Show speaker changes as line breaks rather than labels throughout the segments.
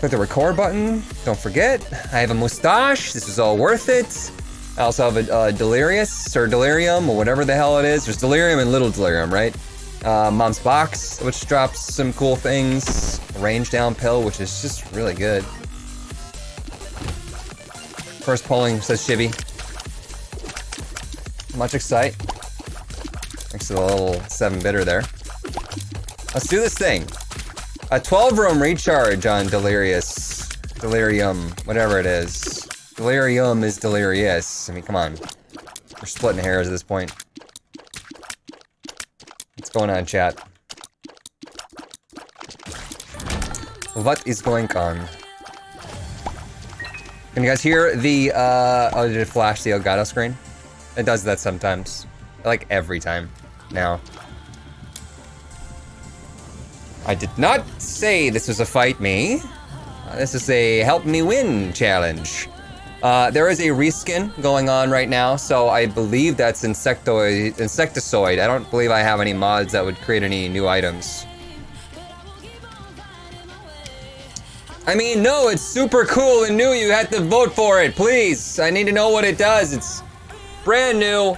Click the record button. Don't forget, I have a mustache. This was all worth it. I also have a delirious or delirium or whatever the hell it is. There's delirium and little delirium, right? Mom's box, which drops some cool things. A range down pill, which is just really good. First polling, says Shibby. Much excite. Thanks to the little 7 bitter there. Let's do this thing. A 12-room recharge on delirious. Delirium, whatever it is. Delirium is delirious. I mean, come on. We're splitting hairs at this point. What's going on, chat? What is going on? Can you guys hear the, oh, did it flash the Elgato screen? It does that sometimes. Like, every time. Now. I did not say this was a fight me. This is a help me win challenge. There is a reskin going on right now, so I believe that's insecticide. I don't believe I have any mods that would create any new items. I mean, no, it's super cool and new. You have to vote for it, please. I need to know what it does. It's brand new.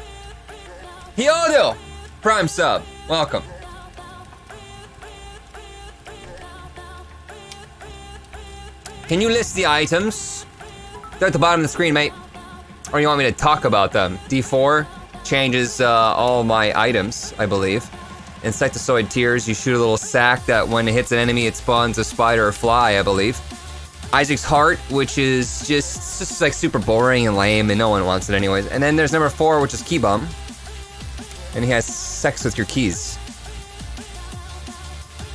Hyodo, Prime sub, welcome. Can you list the items? They're at the bottom of the screen, mate. Or you want me to talk about them? D4 changes all my items, I believe. Insecticide tears, you shoot a little sack that when it hits an enemy, it spawns a spider or fly, I believe. Isaac's heart, which is just like super boring and lame, and no one wants it anyways. And then there's number 4, which is key bum. And he has sex with your keys.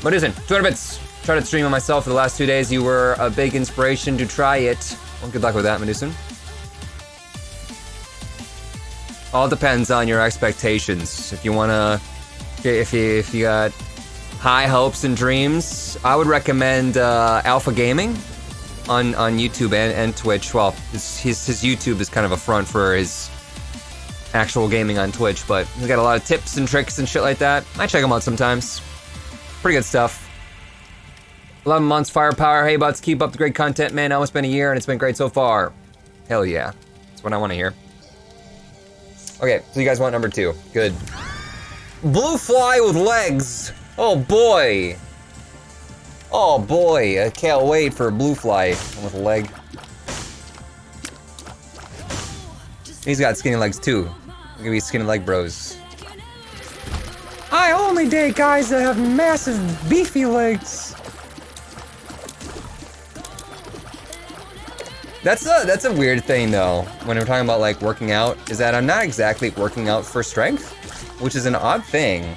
What is it? 200 bits. Tried to stream on myself for the last 2 days. You were a big inspiration to try it. Well, good luck with that, Medusan. All depends on your expectations. If you wanna, if you got high hopes and dreams, I would recommend Alpha Gaming on YouTube and Twitch. Well, his YouTube is kind of a front for his actual gaming on Twitch, but he's got a lot of tips and tricks and shit like that. I check him out sometimes. Pretty good stuff. 11 months firepower. Hey, buds, keep up the great content, man. Almost been a year and it's been great so far. Hell yeah. That's what I want to hear. Okay, so you guys want number 2. Good. Blue fly with legs. Oh boy. Oh boy. I can't wait for a blue fly with a leg. He's got skinny legs too. Look at these skinny leg bros. I only date guys that have massive beefy legs. That's a weird thing though, when we're talking about like working out, is that I'm not exactly working out for strength, which is an odd thing.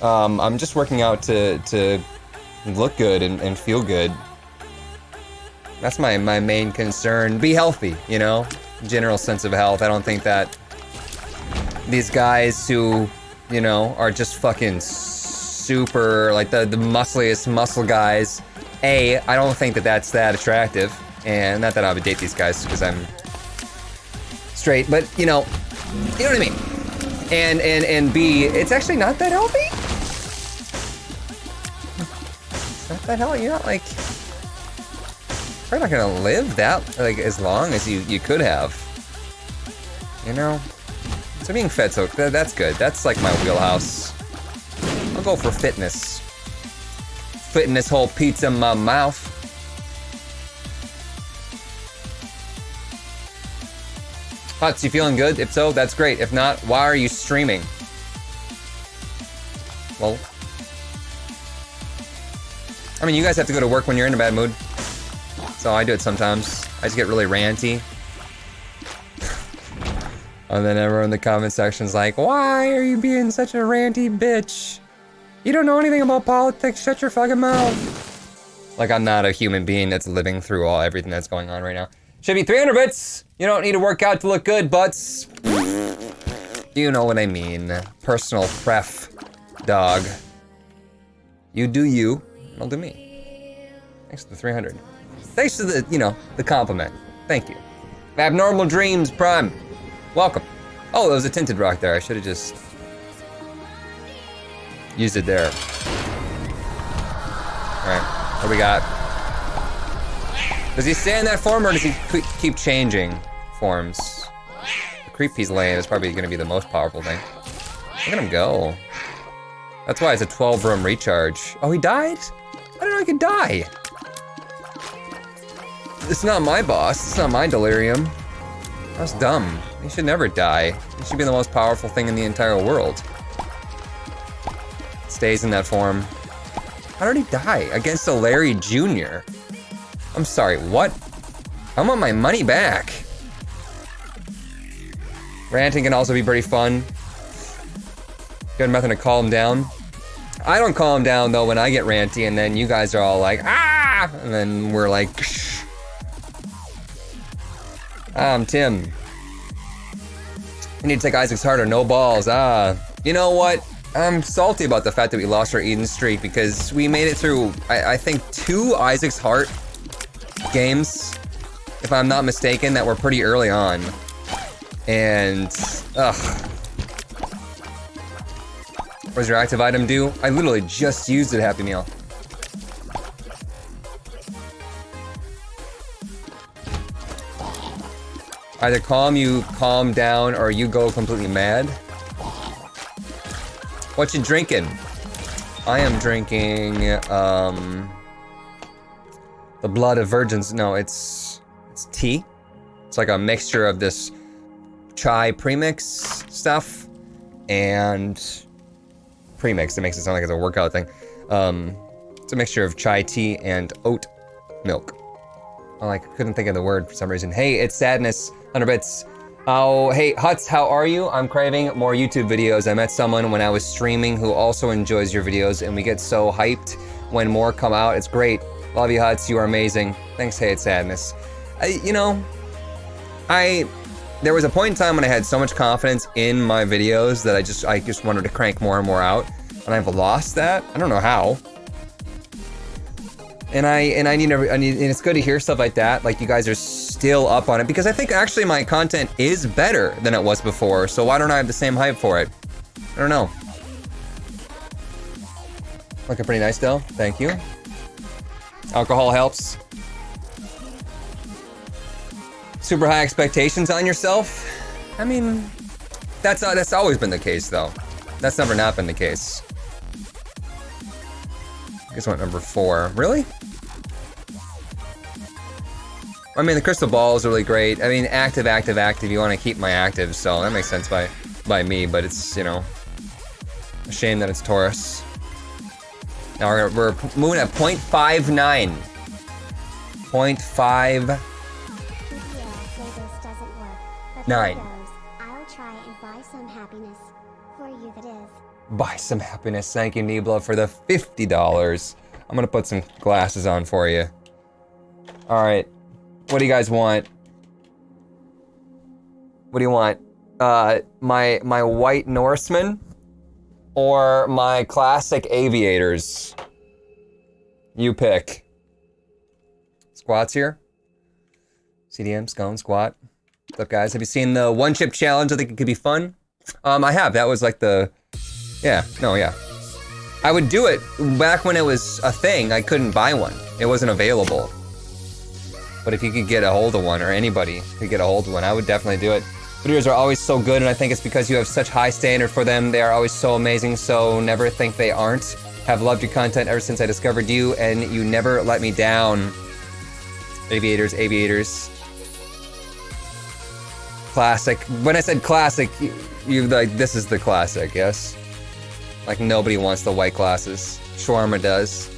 I'm just working out to look good and feel good. That's my main concern. Be healthy, you know? General sense of health. I don't think that these guys who, you know, are just fucking super, like the muscliest muscle guys, I don't think that that's that attractive. And not that I would date these guys because I'm straight, but you know what I mean. And B, it's actually not that healthy. It's not that healthy. You're not like, you're not gonna live that like as long as you could have. You know. So being fed, so that's good. That's like my wheelhouse. I'll go for fitness. Fitting this whole pizza in my mouth. Huts, you feeling good? If so, that's great. If not, why are you streaming? Well, I mean, you guys have to go to work when you're in a bad mood. So I do it sometimes. I just get really ranty. And then everyone in the comment section's like, why are you being such a ranty bitch? You don't know anything about politics, shut your fucking mouth. Like I'm not a human being that's living through everything that's going on right now. Should be 300 bits. You don't need to work out to look good, butts. You know what I mean. Personal pref, dog. You do you, I'll do me. Thanks to the 300. Thanks to the, you know, the compliment. Thank you. Abnormal Dreams Prime. Welcome. Oh, there was a tinted rock there. I should have just used it there. All right, what do we got? Does he stay in that form, or does he keep changing forms? The Creepy's lane is probably gonna be the most powerful thing. Look at him go. That's why it's a 12-room recharge. Oh, he died? I didn't know he could die. It's not my boss. It's not my delirium. That's dumb. He should never die. He should be the most powerful thing in the entire world. Stays in that form. How did he die? Against a Larry Jr. I'm sorry, what? I want my money back. Ranting can also be pretty fun. Good method to calm down. I don't calm down though when I get ranty, and then you guys are all like, ah! And then we're like, shh. I'm Tim. I need to take Isaac's heart or no balls. You know what? I'm salty about the fact that we lost our Eden streak because we made it through, I think, 2 Isaac's heart games, if I'm not mistaken, that were pretty early on. And, ugh. What does your active item do? I literally just used it, Happy Meal. Either you calm down, or you go completely mad. What you drinking? I am drinking, the blood of virgins. No, it's tea. It's like a mixture of this chai premix stuff and premix. It makes it sound like it's a workout thing. It's a mixture of chai tea and oat milk. Oh, I couldn't think of the word for some reason. Hey, it's Sadness, 100 bits. Oh, hey, Huts, how are you? I'm craving more YouTube videos. I met someone when I was streaming who also enjoys your videos, and we get so hyped when more come out. It's great. Love you, Huts. You are amazing. Thanks, Hey, it's Sadness. There was a point in time when I had so much confidence in my videos that I just wanted to crank more and more out, and I've lost that. I don't know how. And it's good to hear stuff like that. Like, you guys are still up on it, because I think actually my content is better than it was before. So why don't I have the same hype for it? I don't know. Looking pretty nice though. Thank you. Alcohol helps. Super high expectations on yourself. I mean, that's always been the case though. That's never not been the case. I guess I went number 4. Really? I mean, the crystal ball is really great. I mean, active. You want to keep my active, so that makes sense by me. But it's, you know, a shame that it's Taurus. Now we're moving at 0.59. 0.5. 9.
I'll try and buy some happiness for you, that is.
Buy some happiness. Thank you, Nibla, for the $50. I'm gonna put some glasses on for you. All right. What do you guys want? What do you want? My white Norseman or my classic aviators? You pick. Squats here. CDM, scone, squat. What's up, guys? Have you seen the one chip challenge? I think it could be fun. I have. That was like the... Yeah. I would do it back when it was a thing. I couldn't buy one. It wasn't available. But if you could get a hold of one, or anybody could get a hold of one, I would definitely do it. Videos are always so good, and I think it's because you have such high standard for them. They are always so amazing, so never think they aren't. Have loved your content ever since I discovered you, and you never let me down. Aviators. Classic. When I said classic, you like, this is the classic, yes? Like, nobody wants the white glasses. Shawarma does.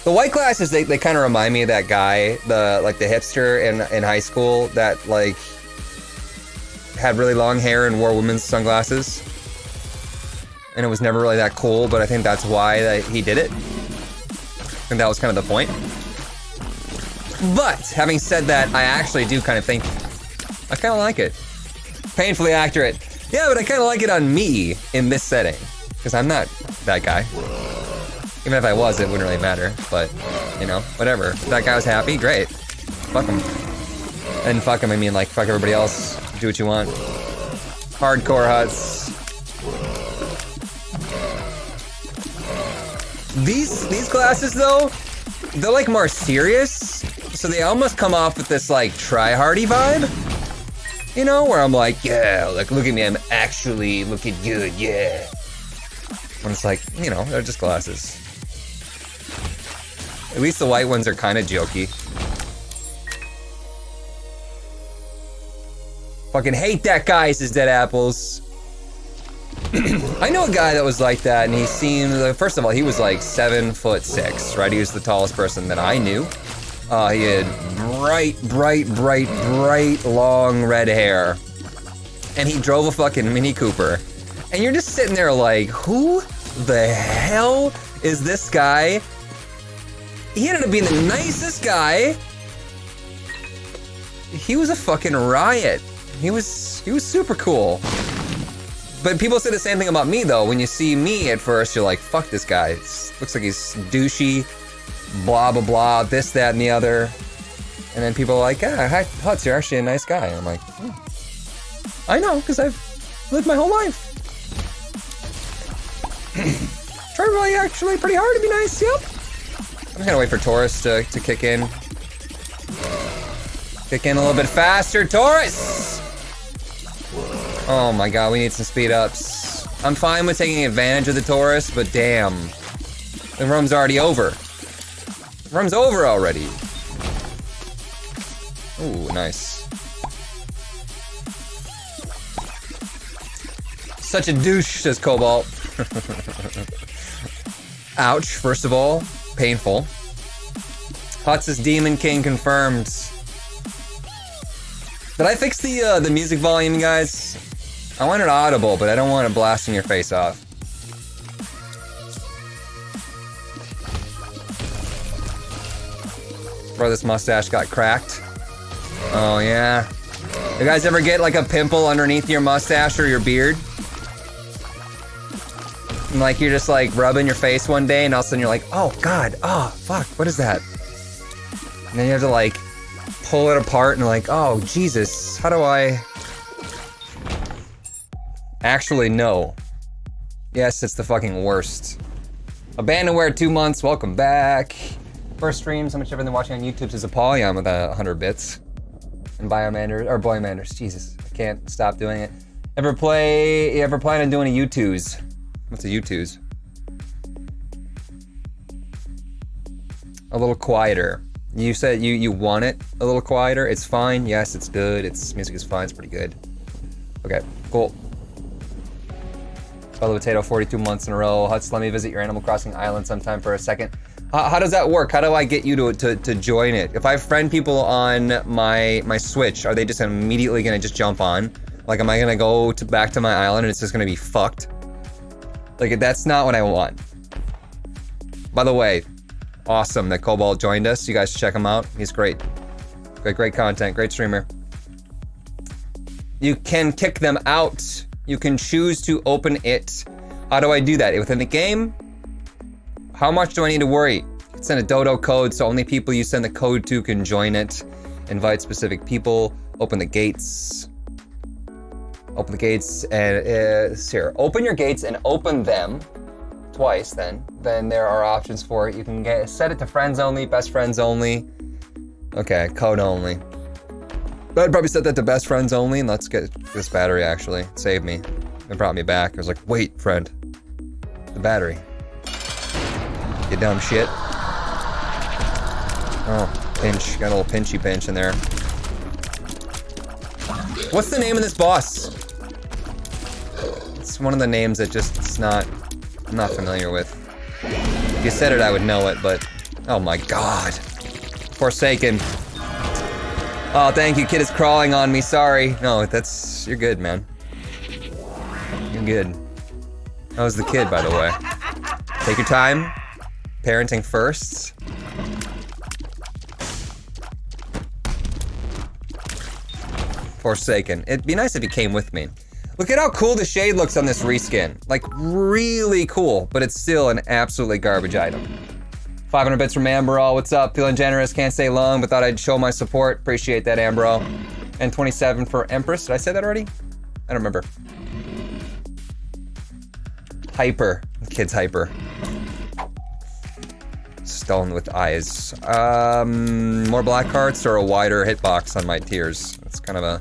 The white glasses, they kind of remind me of that guy, the hipster in high school that, like, had really long hair and wore women's sunglasses. And it was never really that cool, but I think that's why he did it. I think that was kind of the point. But, having said that, I actually do kind of think, I kind of like it. Painfully accurate. Yeah, but I kind of like it on me in this setting. Because I'm not that guy. Even if I was, it wouldn't really matter. But, you know, whatever. If that guy was happy, great. Fuck him. And fuck him, I mean, like, fuck everybody else. Do what you want. Hardcore Huts. These glasses though, they're like more serious, so they almost come off with this like try-hardy vibe. You know, where I'm like, yeah, like look at me, I'm actually looking good, yeah. When it's like, you know, they're just glasses. At least the white ones are kind of jokey. Fucking hate that guy, says Dead Apples. I know a guy that was like that, and he seemed, first of all, he was like 7'6", right? He was the tallest person that I knew. He had bright, long red hair. And he drove a fucking Mini Cooper. And you're just sitting there like, who the hell is this guy? He ended up being the nicest guy. He was a fucking riot. He was super cool. But people say the same thing about me though. When you see me at first, you're like, fuck this guy. Looks like he's douchey, blah, blah, blah, this, that, and the other. And then people are like, ah, hi, Hutz, you're actually a nice guy. And I'm like, I know, because I've lived my whole life. Try really actually pretty hard to be nice, yep. I'm just gonna wait for Taurus to kick in. Kick in a little bit faster, Taurus! Oh my god, we need some speed ups. I'm fine with taking advantage of the Taurus, but damn. The rum's already over. The rum's over already. Ooh, nice. Such a douche, says Cobalt. Ouch, first of all. Painful. Hutz's Demon King confirmed. Did I fix the music volume, guys? I want it audible, but I don't want it blasting your face off. Bro, this mustache got cracked. Oh, yeah. You guys ever get like a pimple underneath your mustache or your beard? And like you're just like rubbing your face one day and all of a sudden you're like, oh god, oh fuck, what is that? And then you have to like pull it apart and like, oh Jesus, how do I... Actually, no. Yes, it's the fucking worst. Abandonware 2 months, welcome back. First stream, so much ever than watching on YouTube says a Apollyon with 100 bits. And Biomanders, or Boymanders, Jesus, I can't stop doing it. You ever plan on doing a U2s? What's a U2s? A little quieter. You said you want it a little quieter. It's fine. Yes, it's good. Its music is fine. It's pretty good. Okay, cool. Fellow Potato, 42 months in a row. Hutz, let me visit your Animal Crossing island sometime for a second. How does that work? How do I get you to join it? If I friend people on my Switch, are they just immediately gonna just jump on? Like, am I gonna go back to my island and it's just gonna be fucked? Like, that's not what I want. By the way, awesome that Cobalt joined us. You guys should check him out. He's great. Great content, great streamer. You can kick them out. You can choose to open it. How do I do that? Within the game? How much do I need to worry? Send a dodo code so only people you send the code to can join it. Invite specific people. Open the gates. Open the gates and here. Open your gates and open them twice. Then there are options for it. You can set it to friends only, best friends only. Okay, code only. But I'd probably set that to best friends only. And let's get this battery. Actually, it saved me. It brought me back. I was like, wait, friend, the battery. You dumb shit. Oh, pinch. Got a little pinchy pinch in there. What's the name of this boss? It's one of the names that just I'm not familiar with. If you said it, I would know it, but oh my god. Forsaken. Oh, thank you. Kid is crawling on me. Sorry. No, you're good, man. You're good. That was the kid, by the way. Take your time. Parenting first. Forsaken. It'd be nice if he came with me. Look at how cool the shade looks on this reskin. Like, really cool, but it's still an absolutely garbage item. 500 bits from Ambro. What's up? Feeling generous, can't stay long, but thought I'd show my support. Appreciate that, Ambro. And 27 for Empress. Did I say that already? I don't remember. Hyper. The kid's hyper. Stone with eyes. More black hearts or a wider hitbox on my tiers? That's kind of a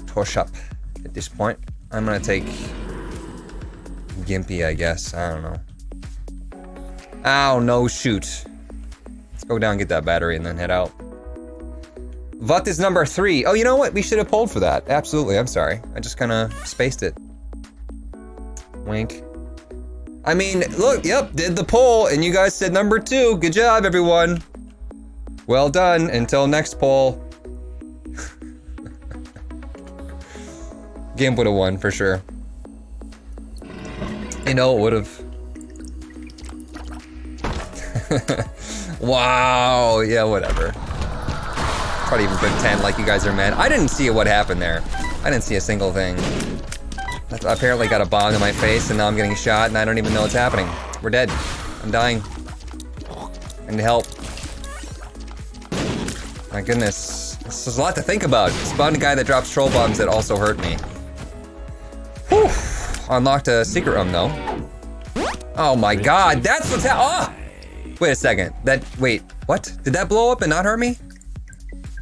push up at this point. I'm gonna take Gimpy, I guess. I don't know. Ow, no, shoot. Let's go down and get that battery and then head out. What is number 3? Oh, you know what? We should have polled for that. Absolutely, I'm sorry. I just kind of spaced it. Wink. I mean, look, yep, did the poll, and you guys said number 2. Good job, everyone. Well done. Until next poll. Gimp would have won, for sure. You know, it would have. Wow, yeah, whatever. Probably even pretend like you guys are mad. I didn't see what happened there. I didn't see a single thing. I apparently got a bomb in my face and now I'm getting shot and I don't even know what's happening. We're dead. I'm dying. I need help. My goodness. This is a lot to think about. Spawned a guy that drops troll bombs that also hurt me. Whew. Unlocked a secret room though. Oh my god, that's what's oh! Wait a second. Wait, what? Did that blow up and not hurt me?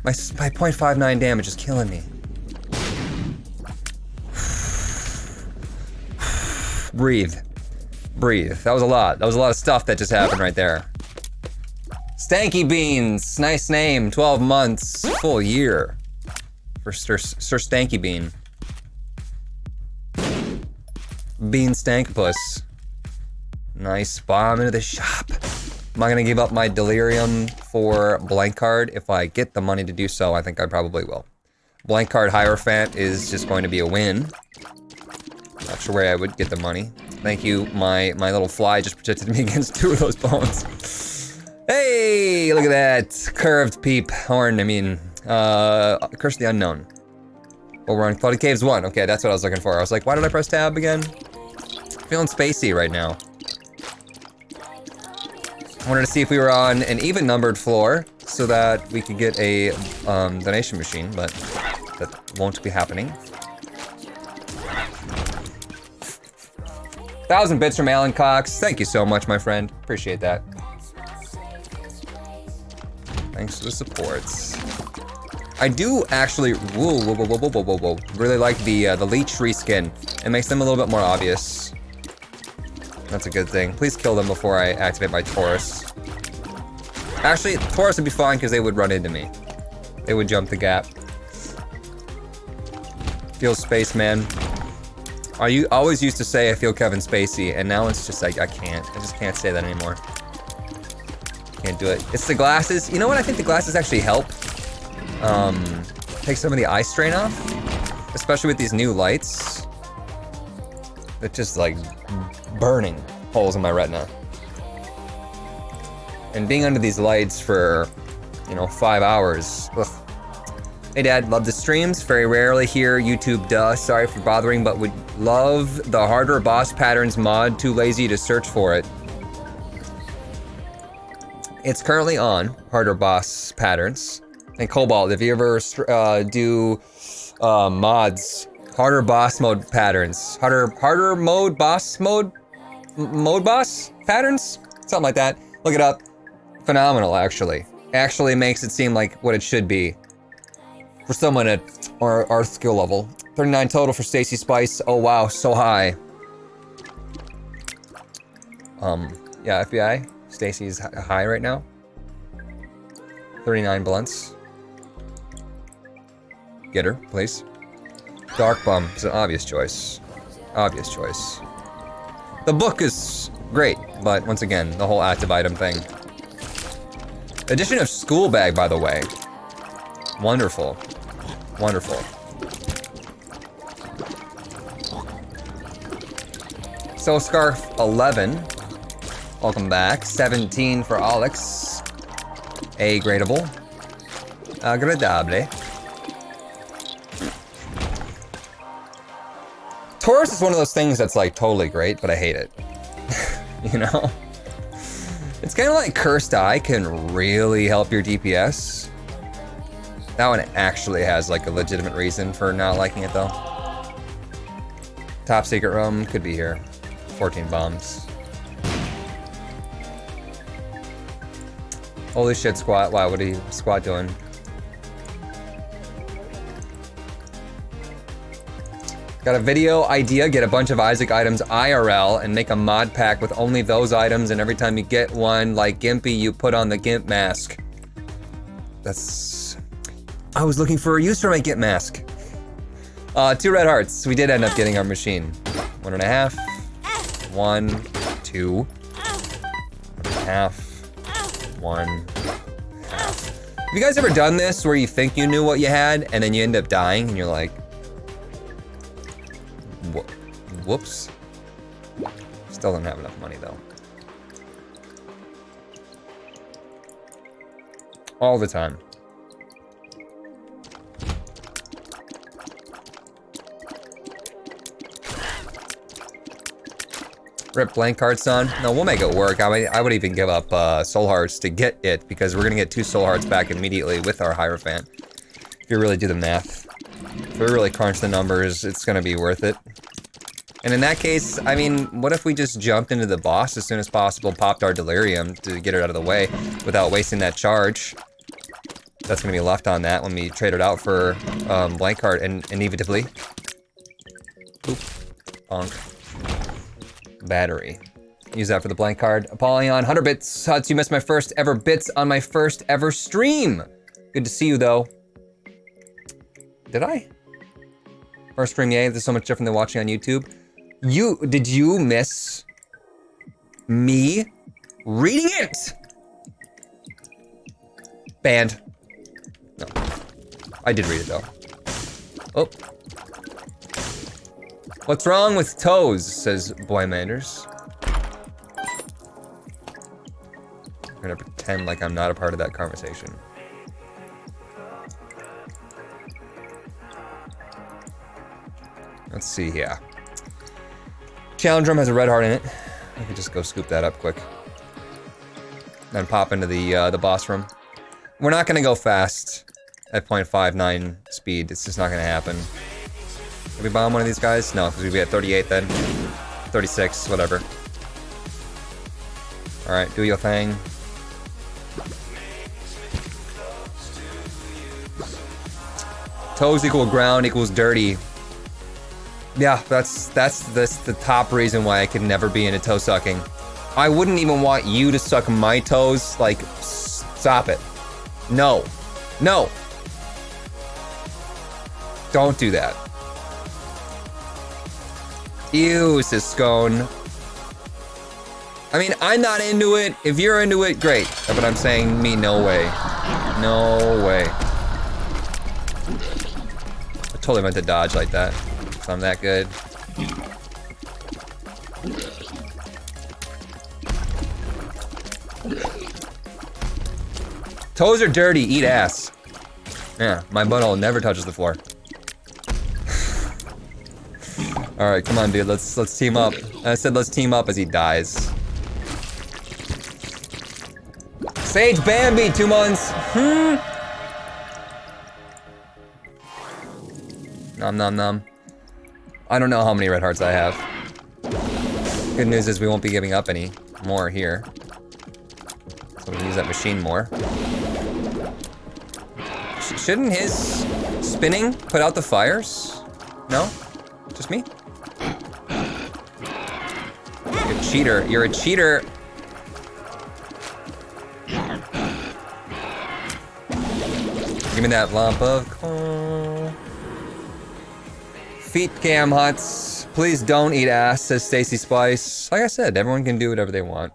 My 0.59 damage is killing me. Breathe. Breathe. That was a lot. That was a lot of stuff that just happened right there. Stanky Beans. Nice name. 12 months. Full year. For Sir Stanky Bean. Bean Stankpuss. Nice. Bomb into the shop. Am I gonna give up my delirium for blank card? If I get the money to do so, I think I probably will. Blank card Hierophant is just going to be a win. Not sure where I would get the money. Thank you, my little fly just protected me against 2 of those bones. Hey, look at that. Curved peep horn, I mean, Curse of the Unknown. Over on Cloudy Caves 1. Okay, that's what I was looking for. I was like, why did I press tab again? Feeling spacey right now. I wanted to see if we were on an even numbered floor so that we could get a donation machine, but that won't be happening. 1,000 bits from Alan Cox. Thank you so much, my friend. Appreciate that. Thanks for the supports. I do actually really like the leech reskin. It makes them a little bit more obvious. That's a good thing. Please kill them before I activate my Taurus. Actually, Taurus would be fine because they would run into me. They would jump the gap. Feel Spaceman. I always used to say I feel Kevin Spacey, and now it's just like I just can't say that anymore. Can't do it. It's the glasses. You know what? I think the glasses actually help. Take some of the eye strain off, especially with these new lights. It's just like burning holes in my retina. And being under these lights for, 5 hours. Ugh. Hey Dad, love the streams. Very rarely hear YouTube duh. Sorry for bothering, but would love the harder boss patterns mod. Too lazy to search for it. It's currently on harder boss patterns. And Cobalt, if you ever do mods, harder boss mode patterns, harder mode boss patterns, something like that. Look it up. Phenomenal, actually. Actually makes it seem like what it should be for someone at our skill level. 39 total for Stacy Spice. Oh wow, so high. Yeah, FBI. Stacy's high right now. 39 blunts. Get her, please. Dark Bum is an obvious choice. Obvious choice. The book is great, but once again, the whole active item thing. Addition of school bag, by the way. Wonderful. Wonderful. So Scarf 11. Welcome back. 17 for Alex. A gradable. Agradable. Taurus is one of those things that's like totally great, but I hate it. You know? It's kind of like Cursed Eye can really help your DPS. That one actually has like a legitimate reason for not liking it though. Top secret room could be here. 14 bombs. Holy shit, Squat. Wow, what are you Squat doing? Got a video idea, get a bunch of Isaac items IRL and make a mod pack with only those items, and every time you get one, like Gimpy, you put on the Gimp mask. That's... I was looking for a use for my Gimp mask. 2 red hearts. We did end up getting our machine. 1.5. 1, 2. 1.5. 1. Half. Have you guys ever done this where you think you knew what you had and then you end up dying and you're like, whoops. Still don't have enough money though. All the time. Rip blank cards on. No, we'll make it work. I would even give up soul hearts to get it because we're gonna get 2 soul hearts back immediately with our Hierophant. If you really do the math. If we really crunch the numbers, it's gonna be worth it. And in that case, I mean, what if we just jumped into the boss as soon as possible, popped our delirium to get it out of the way without wasting that charge? That's gonna be left on that when we trade it out for blank card and inevitably. Oop. Bonk. Battery. Use that for the blank card. Apollyon, 100 bits. Huts, you missed my first ever bits on my first ever stream. Good to see you though. Did I? First stream, yay. This is so much different than watching on YouTube. Did you miss me reading it? Banned. No. I did read it though. Oh. What's wrong with toes, says Boy Manders. I'm gonna pretend like I'm not a part of that conversation. Let's see here. Challenge room has a red heart in it. I could just go scoop that up quick. Then pop into the boss room. We're not gonna go fast at 0.59 speed. It's just not gonna happen. Did we bomb one of these guys? No, because we'd be at 38 then. 36, whatever. Alright, do your thing. Toes equal ground equals dirty. Yeah, that's the top reason why I could never be into toe sucking. I wouldn't even want you to suck my toes. Like, stop it. No. No. Don't do that. Ew, says Scone. I mean, I'm not into it. If you're into it, great. But I'm saying me, no way. No way. I totally meant to dodge like that. So I'm that good. Toes are dirty, eat ass. Yeah, my butthole never touches the floor. Alright, come on, dude. Let's team up. I said let's team up as he dies. Sage Bambi, 2 months. Nom nom nom. I don't know how many red hearts I have. Good news is we won't be giving up any more here. So we can use that machine more. Shouldn't his spinning put out the fires? No? Just me? You're a cheater. You're a cheater. Give me that lump of coal. Feet cam huts. Please don't eat ass, says Stacy Spice. Like I said, everyone can do whatever they want.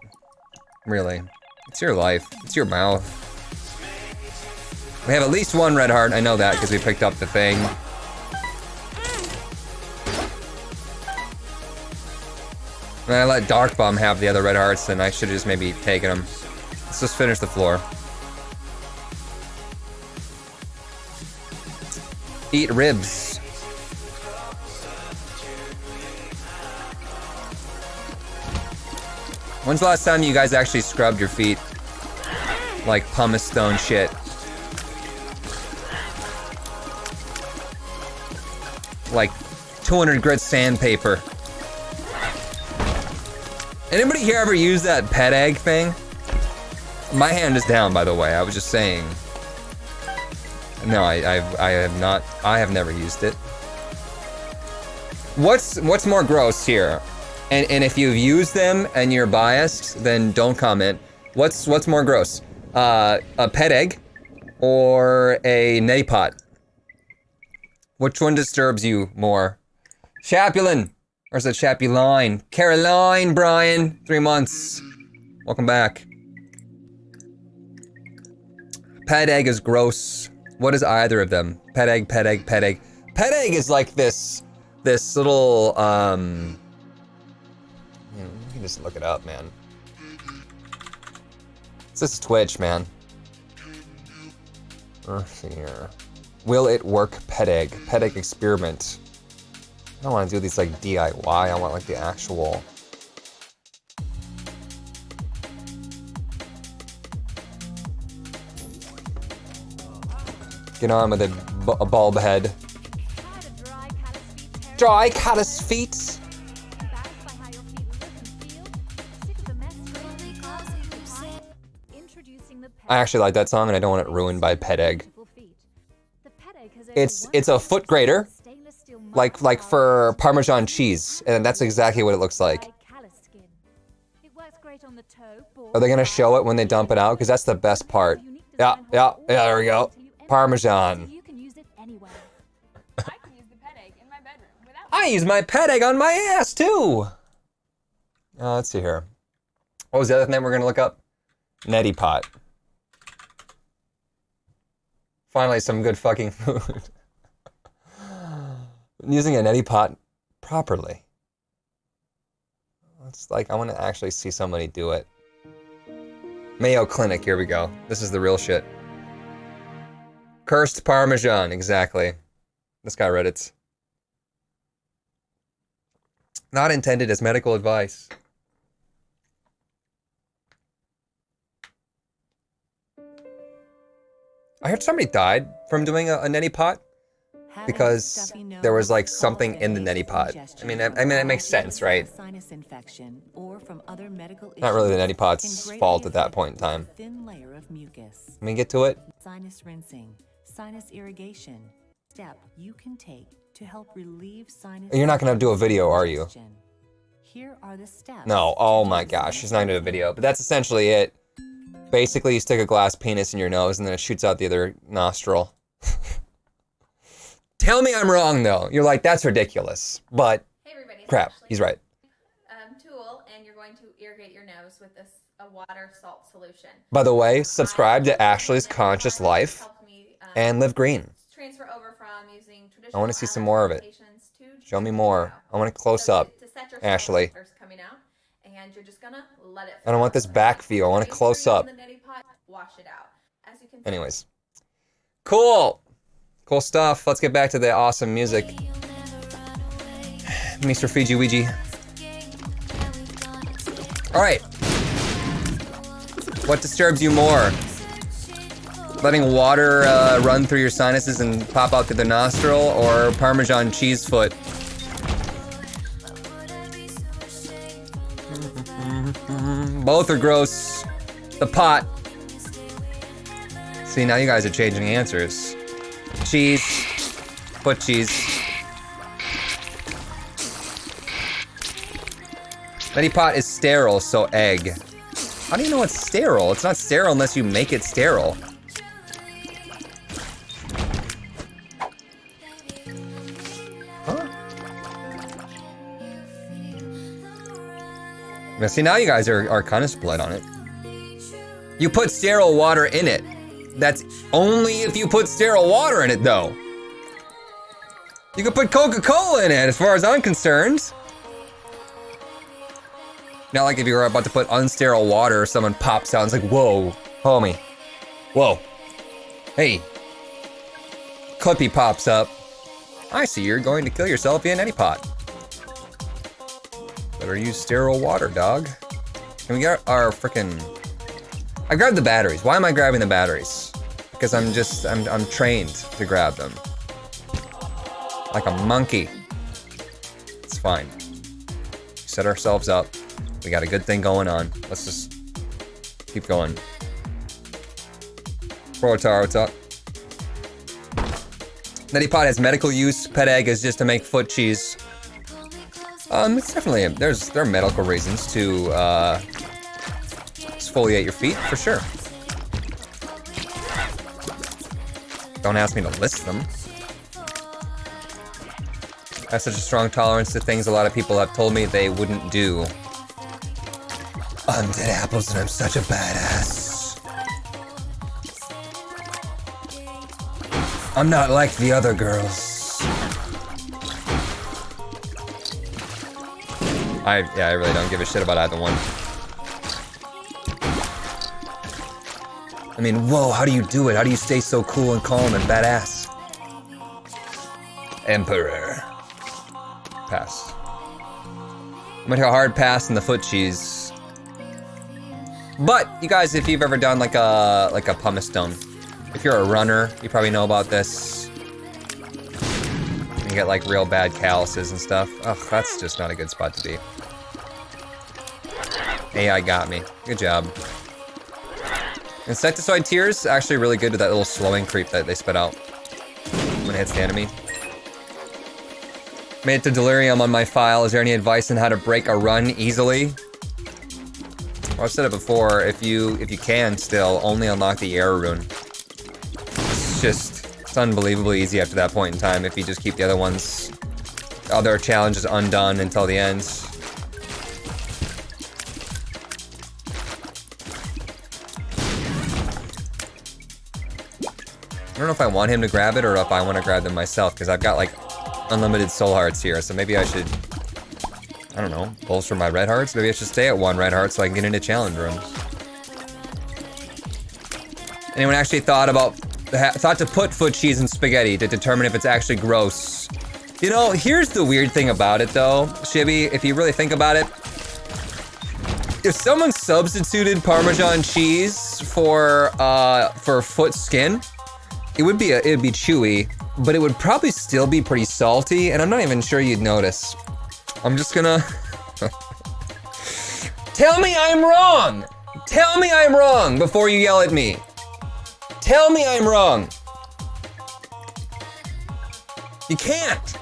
Really. It's your life. It's your mouth. We have at least 1 red heart. I know that because we picked up the thing. And I let Dark Bum have the other red hearts, and I should have just maybe taken them. Let's just finish the floor. Eat ribs. When's the last time you guys actually scrubbed your feet? Like pumice stone shit. Like 200 grit sandpaper. Anybody here ever use that pet egg thing? My hand is down, by the way. I was just saying. No, I have not. I have never used it. What's more gross here? And if you've used them and you're biased, then don't comment. What's more gross? A pet egg or a neti pot? Which one disturbs you more? Chapulin! Or is it Chapuline? Caroline, Brian, 3 months. Welcome back. Pet egg is gross. What is either of them? Pet egg, pet egg, pet egg. Pet egg is like this little, you can just look it up, man. It's this Twitch, man. Let's see here. Will it work? Pet egg experiment. I don't want to do these like DIY. I want like the actual. Get on with a bulb head. Dry caddis feet. I actually like that song and I don't want it ruined by pet egg. It's a foot grater, like for Parmesan cheese, and that's exactly what it looks like. Are they gonna show it when they dump it out? Because that's the best part. Yeah, there we go. Parmesan. I use my pet egg on my ass too. Let's see here. What was the other thing we're gonna look up? Neti pot. Finally, some good fucking food. Using a neti pot properly. It's like, I want to actually see somebody do it. Mayo Clinic, here we go. This is the real shit. Cursed Parmesan, exactly. This guy read it. Not intended as medical advice. I heard somebody died from doing a neti pot because there was like something in the neti pot. I mean, it makes sense, right? Not really the neti pot's fault at that point in time. Let me get to it.
Sinus rinsing, sinus irrigation, step you can take to help relieve sinus.
You're not gonna do a video, are you?
Here are the steps.
No. Oh my gosh, she's not gonna do a video. But that's essentially it. Basically, you stick a glass penis in your nose and then it shoots out the other nostril. Tell me I'm wrong, though. You're like, that's ridiculous. But,
hey everybody,
crap,
Ashley.
he's right.
Tool, and you're going to irrigate your nose with this water salt solution.
By the way, subscribe to Ashley's Conscious Life and live green.
Transfer over from using
I want to see some more of it. Show me more. I want a close up, Ashley.
And you're just gonna let it.
I don't want this back view. I want a close up.
Wash it out. As you can see.
Anyways, cool stuff. Let's get back to the awesome music. Mr. Fiji Ouija. All right. What disturbs you more? Letting water run through your sinuses and pop out through the nostril, or Parmesan cheese foot? Both are gross. The pot. See, now you guys are changing answers. Cheese. Foot cheese. Neti pot is sterile, so egg. How do you know it's sterile? It's not sterile unless you make it sterile. Huh? Now, see, now you guys are kind of split on it. You put sterile water in it. That's only if you put sterile water in it, though. You could put Coca-Cola in it, as far as I'm concerned. Not like if you were about to put unsterile water, someone pops out and it's like, whoa, homie. Whoa. Hey. Clippy pops up. I see you're going to kill yourself in any pot. Better use sterile water, dog. Can we get our frickin'... I grabbed the batteries. Why am I grabbing the batteries? Because I'm trained to grab them. Like a monkey. It's fine. Set ourselves up. We got a good thing going on. Let's just keep going. Rotar, what's up? Neti pot has medical use. Pet egg is just to make foot cheese. It's definitely there are medical reasons to exfoliate your feet for sure. Don't ask me to list them. I have such a strong tolerance to things a lot of people have told me they wouldn't do. I'm dead apples and I'm such a badass. I'm not like the other girls. I really don't give a shit about either one. I mean, whoa, how do you do it? How do you stay so cool and calm and badass? Emperor. Pass. I'm gonna take a hard pass in the foot cheese. But, you guys, if you've ever done like a pumice stone, if you're a runner, you probably know about this. You get like real bad calluses and stuff. Ugh, that's just not a good spot to be. AI got me. Good job. Insecticide tears, actually really good with that little slowing creep that they spit out when it hits the enemy. Made it to delirium on my file. Is there any advice on how to break a run easily? Well, I've said it before. If you can still, only unlock the air rune. It's unbelievably easy after that point in time if you just keep the other challenges undone until the end. I don't know if I want him to grab it or if I want to grab them myself, because I've got like unlimited soul hearts here, so maybe I should, I don't know, bolster my red hearts? Maybe I should stay at 1 red heart so I can get into challenge rooms. Anyone actually thought to put foot cheese in spaghetti to determine if it's actually gross? You know, here's the weird thing about it though, Shibby, if you really think about it. If someone substituted Parmesan cheese for foot skin, it'd be chewy, but it would probably still be pretty salty, and I'm not even sure you'd notice. I'm just gonna... Tell me I'm wrong! Tell me I'm wrong before you yell at me. Tell me I'm wrong. You can't.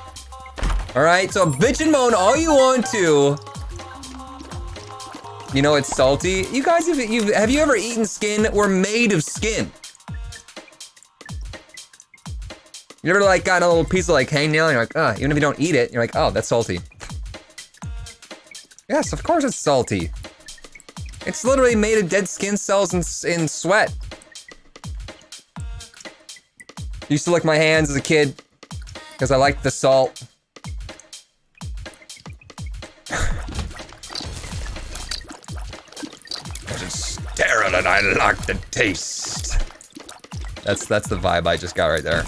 Alright, so bitch and moan all you want to. You know it's salty. You guys, have you ever eaten skin? We're made of skin. You ever like got a little piece of like hangnail and you're like, even if you don't eat it, you're like, oh, that's salty. Yes, of course it's salty. It's literally made of dead skin cells in sweat. Used to lick my hands as a kid because I liked the salt. I just stare at it, I like the taste. That's the vibe I just got right there.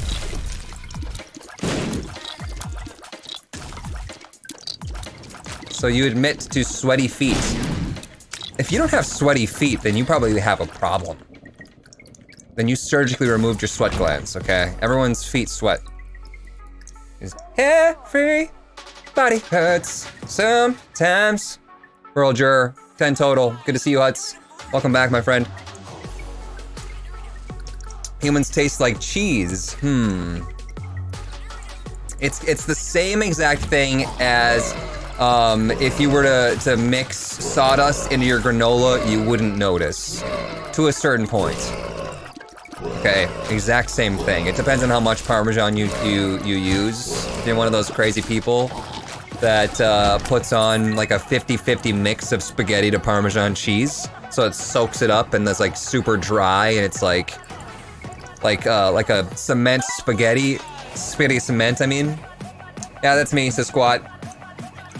So you admit to sweaty feet. If you don't have sweaty feet, then you probably have a problem. Then you surgically removed your sweat glands, okay? Everyone's feet sweat. Everybody hurts sometimes. World Juror, 10 total. Good to see you, Huts. Welcome back, my friend. Humans taste like cheese. It's the same exact thing as if you were to mix sawdust into your granola, you wouldn't notice. To a certain point. Okay, exact same thing. It depends on how much Parmesan you use. If you're one of those crazy people that puts on like a 50-50 mix of spaghetti to Parmesan cheese, so it soaks it up and it's like super dry and it's like a cement spaghetti cement, I mean. Yeah, that's me, Sisquat.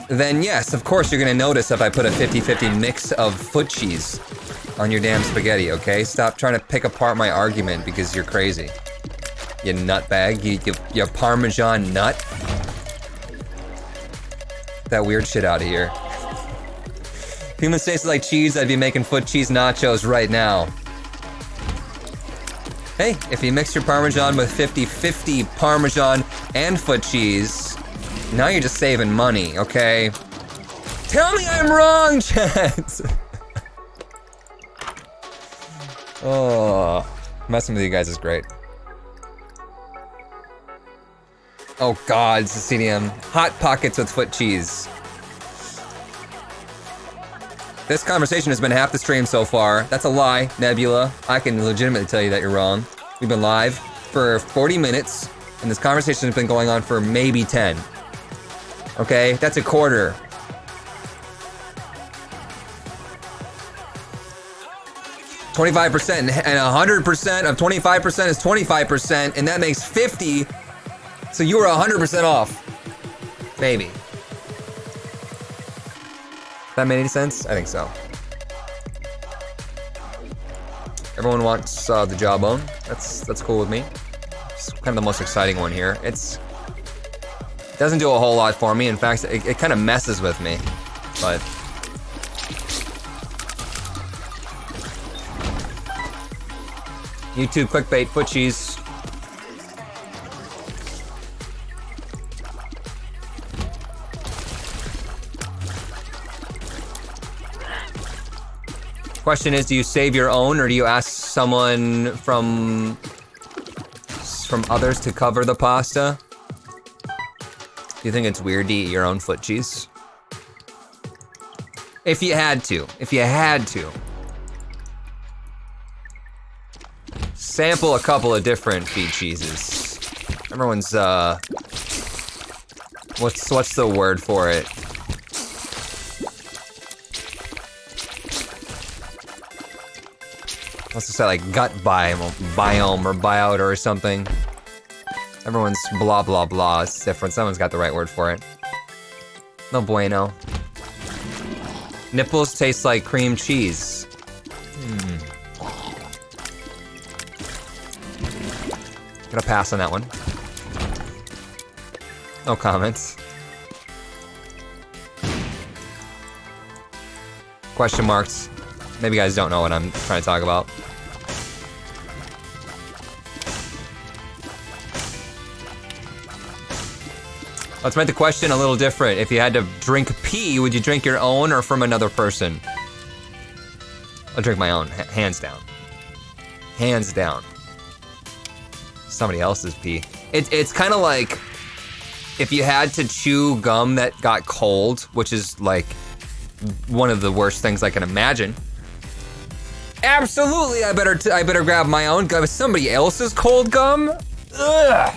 Then yes, of course you're gonna notice if I put a 50-50 mix of foot cheese on your damn spaghetti, okay? Stop trying to pick apart my argument because you're crazy. You nutbag, you Parmesan nut. That weird shit out of here. Humans taste like cheese, I'd be making foot cheese nachos right now. Hey, if you mix your Parmesan with 50-50 Parmesan and foot cheese, now you're just saving money, okay? Tell me I'm wrong, chat! Oh. Messing with you guys is great. Oh god, it's a CDM. Hot Pockets with foot cheese. This conversation has been half the stream so far. That's a lie, Nebula. I can legitimately tell you that you're wrong. We've been live for 40 minutes, and this conversation has been going on for maybe 10. Okay? That's a quarter. $25% and 100% of 25% is 25%, and that makes 50. So you were 100% off. Maybe. That made any sense? I think so. Everyone wants the jawbone. That's cool with me. It's kind of the most exciting one here. It doesn't do a whole lot for me. In fact, it kind of messes with me. But YouTube clickbait foot cheese. Question is, do you save your own, or do you ask someone from others to cover the pasta? Do you think it's weird to eat your own foot cheese? If you had to. Sample a couple of different feed cheeses. Everyone's, what's the word for it? Let's just say like gut biome or biota or something. Everyone's blah blah blah. It's different. Someone's got the right word for it. No bueno. Nipples taste like cream cheese. Gonna pass on that one. No comments. Question marks. Maybe you guys don't know what I'm trying to talk about. Let's make the question a little different. If you had to drink pee, would you drink your own or from another person? I'll drink my own, hands down. Hands down. Somebody else's pee. It's kind of like if you had to chew gum that got cold, which is like one of the worst things I can imagine. Absolutely, I better grab my own gum. Somebody else's cold gum? Ugh.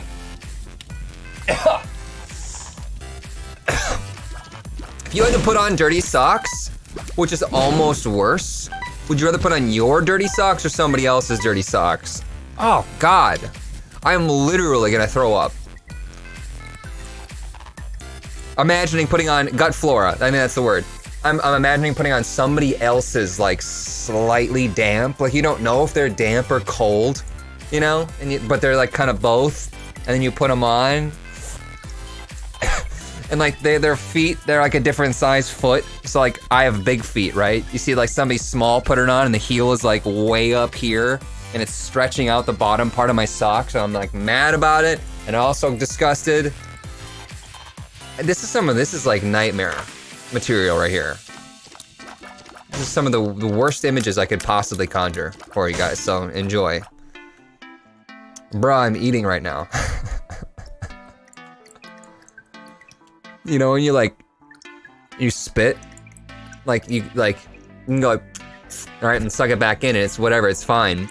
If you had to put on dirty socks, which is almost worse, would you rather put on your dirty socks or somebody else's dirty socks? Oh God, I'm literally gonna throw up. Imagining putting on gut flora, I think that's the word. I'm imagining putting on somebody else's like slightly damp, like you don't know if they're damp or cold, you know, but they're like kind of both, and then you put them on, and like their feet, they're like a different size foot. So like I have big feet, right? You see like somebody small put it on, and the heel is like way up here, and it's stretching out the bottom part of my sock. So I'm like mad about it, and also disgusted. This is like nightmare material right here. This is some of the worst images I could possibly conjure for you guys, so enjoy. Bruh, I'm eating right now. You know when you spit? You can go like, alright, and suck it back in and it's whatever, it's fine.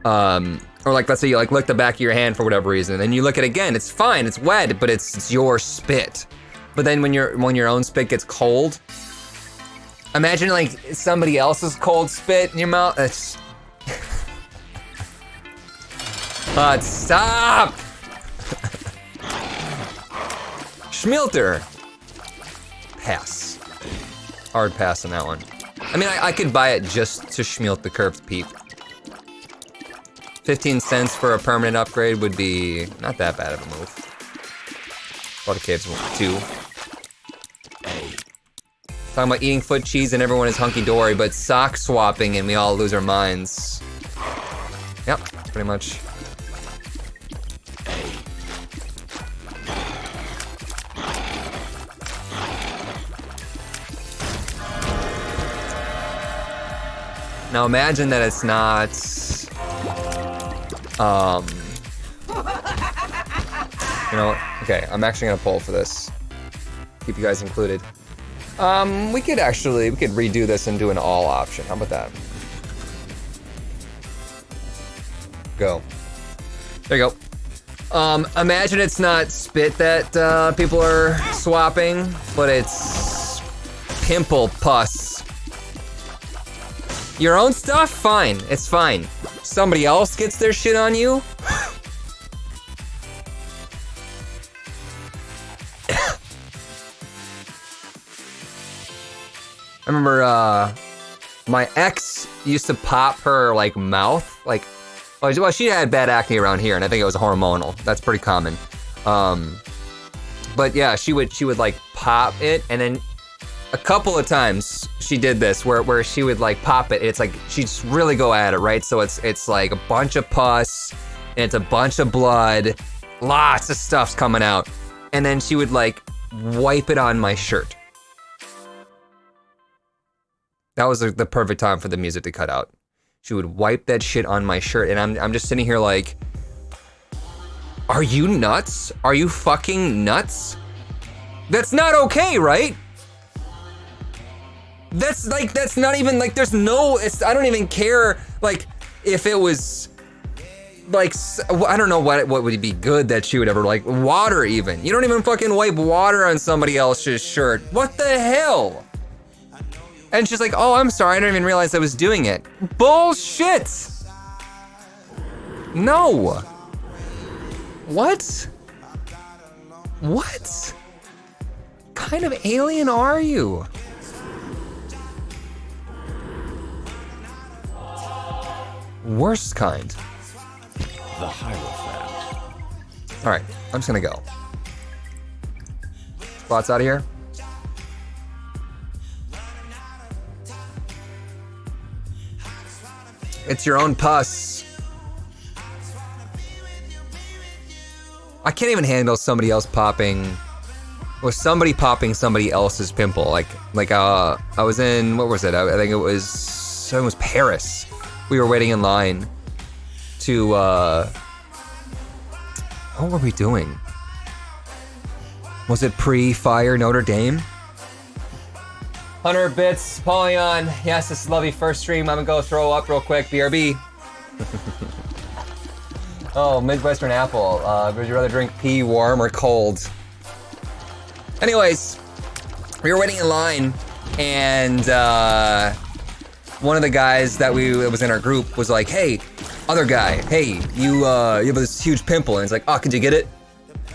Or like, let's say you like lick the back of your hand for whatever reason, and then you lick it again, it's fine, it's wet, but it's your spit. But then when your own spit gets cold, imagine like somebody else's cold spit in your mouth. It's stop! Schmilter. Pass. Hard pass on that one. I mean, I could buy it just to schmilt the curved peep. 15 cents for a permanent upgrade would be not that bad of a move. Water Caves 2. Talking about eating foot cheese and everyone is hunky-dory, but sock swapping and we all lose our minds. Yep, pretty much. Now imagine that it's not You know what? Okay, I'm actually gonna poll for this. Keep you guys included. We could redo this and do an all option. How about that? Go. There you go. Imagine it's not spit that people are swapping, but it's pimple pus. Your own stuff? Fine, it's fine. Somebody else gets their shit on you? I remember my ex used to pop her like mouth, like, well, she had bad acne around here, and I think it was hormonal. That's pretty common. But yeah, she would like pop it, and then a couple of times she did this where she would like pop it. It's like she'd just really go at it, right? So it's like a bunch of pus, and it's a bunch of blood, lots of stuff's coming out, and then she would like wipe it on my shirt. That was the perfect time for the music to cut out. She would wipe that shit on my shirt, and I'm just sitting here like, are you nuts? Are you fucking nuts? That's not okay, right? That's not even like, there's no, I don't even care, like, if it was, like, I don't know what would be good that she would ever, like, water even. You don't even fucking wipe water on somebody else's shirt. What the hell? And she's like, oh, I'm sorry, I didn't even realize I was doing it. Bullshit! No. What? What kind of alien are you? Worst kind.
The Hierophant.
All right, I'm just gonna go. Spots out of here. It's your own pus. I can't even handle somebody else popping, or somebody popping somebody else's pimple. Like I was in, what was it? I think it was Paris. We were waiting in line to, what were we doing? Was it pre-fire Notre Dame? 100 bits, Polyon. Yes, this is Lovey first stream. I'm gonna go throw up real quick. BRB. Oh, Midwestern Apple. Would you rather drink pee warm or cold? Anyways, we were waiting in line, and one of the guys that was in our group was like, "Hey, other guy, hey, you have this huge pimple," and he's like, "Oh, could you get it?"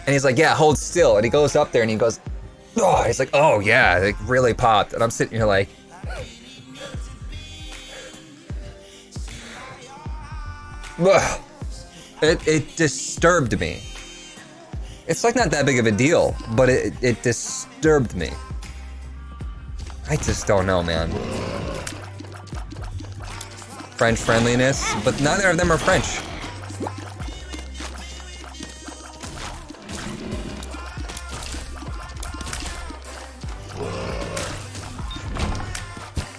And he's like, "Yeah, hold still." And he goes up there and he goes, "Oh," he's like, "Oh yeah, it really popped." And I'm sitting here like, ugh. It disturbed me. It's like not that big of a deal, but it disturbed me. I just don't know, man. French friendliness, but neither of them are French.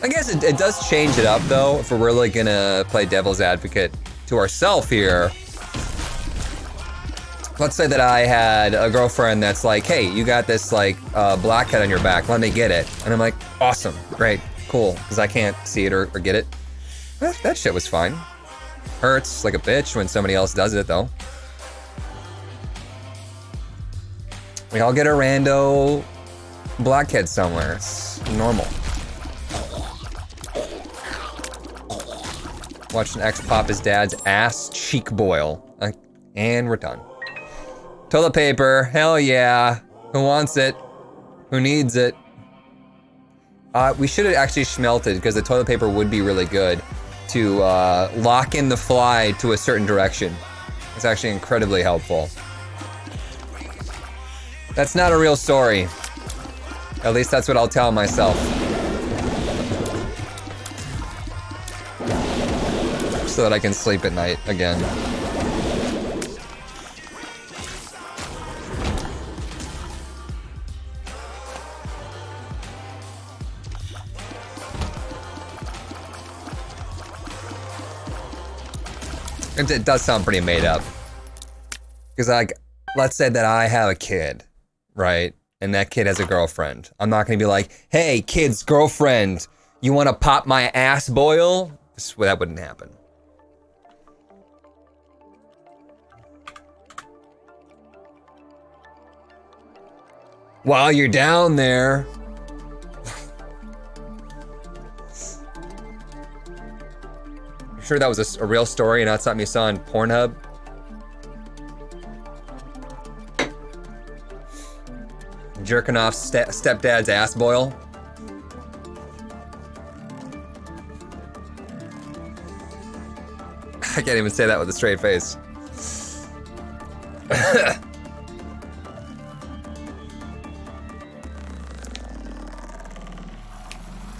I guess it does change it up though, if we're really gonna play devil's advocate to ourselves here. Let's say that I had a girlfriend that's like, hey, you got this like blackhead on your back, let me get it. And I'm like, awesome, great, cool, because I can't see it or get it. That shit was fine. Hurts like a bitch when somebody else does it though. We all get a rando blackhead somewhere, it's normal. Watch an ex pop his dad's ass cheek boil. And we're done. Toilet paper, hell yeah. Who wants it? Who needs it? We should have actually smelted because the toilet paper would be really good to lock in the fly to a certain direction. It's actually incredibly helpful. That's not a real story. At least that's what I'll tell myself. So that I can sleep at night again. It does sound pretty made up. Because, like, let's say that I have a kid, right? And that kid has a girlfriend. I'm not gonna be like, hey, kid's girlfriend, you wanna pop my ass boil? That wouldn't happen. While you're down there. You sure that was a real story and not something you saw on Pornhub? Jerking off stepdad's ass boil. I can't even say that with a straight face.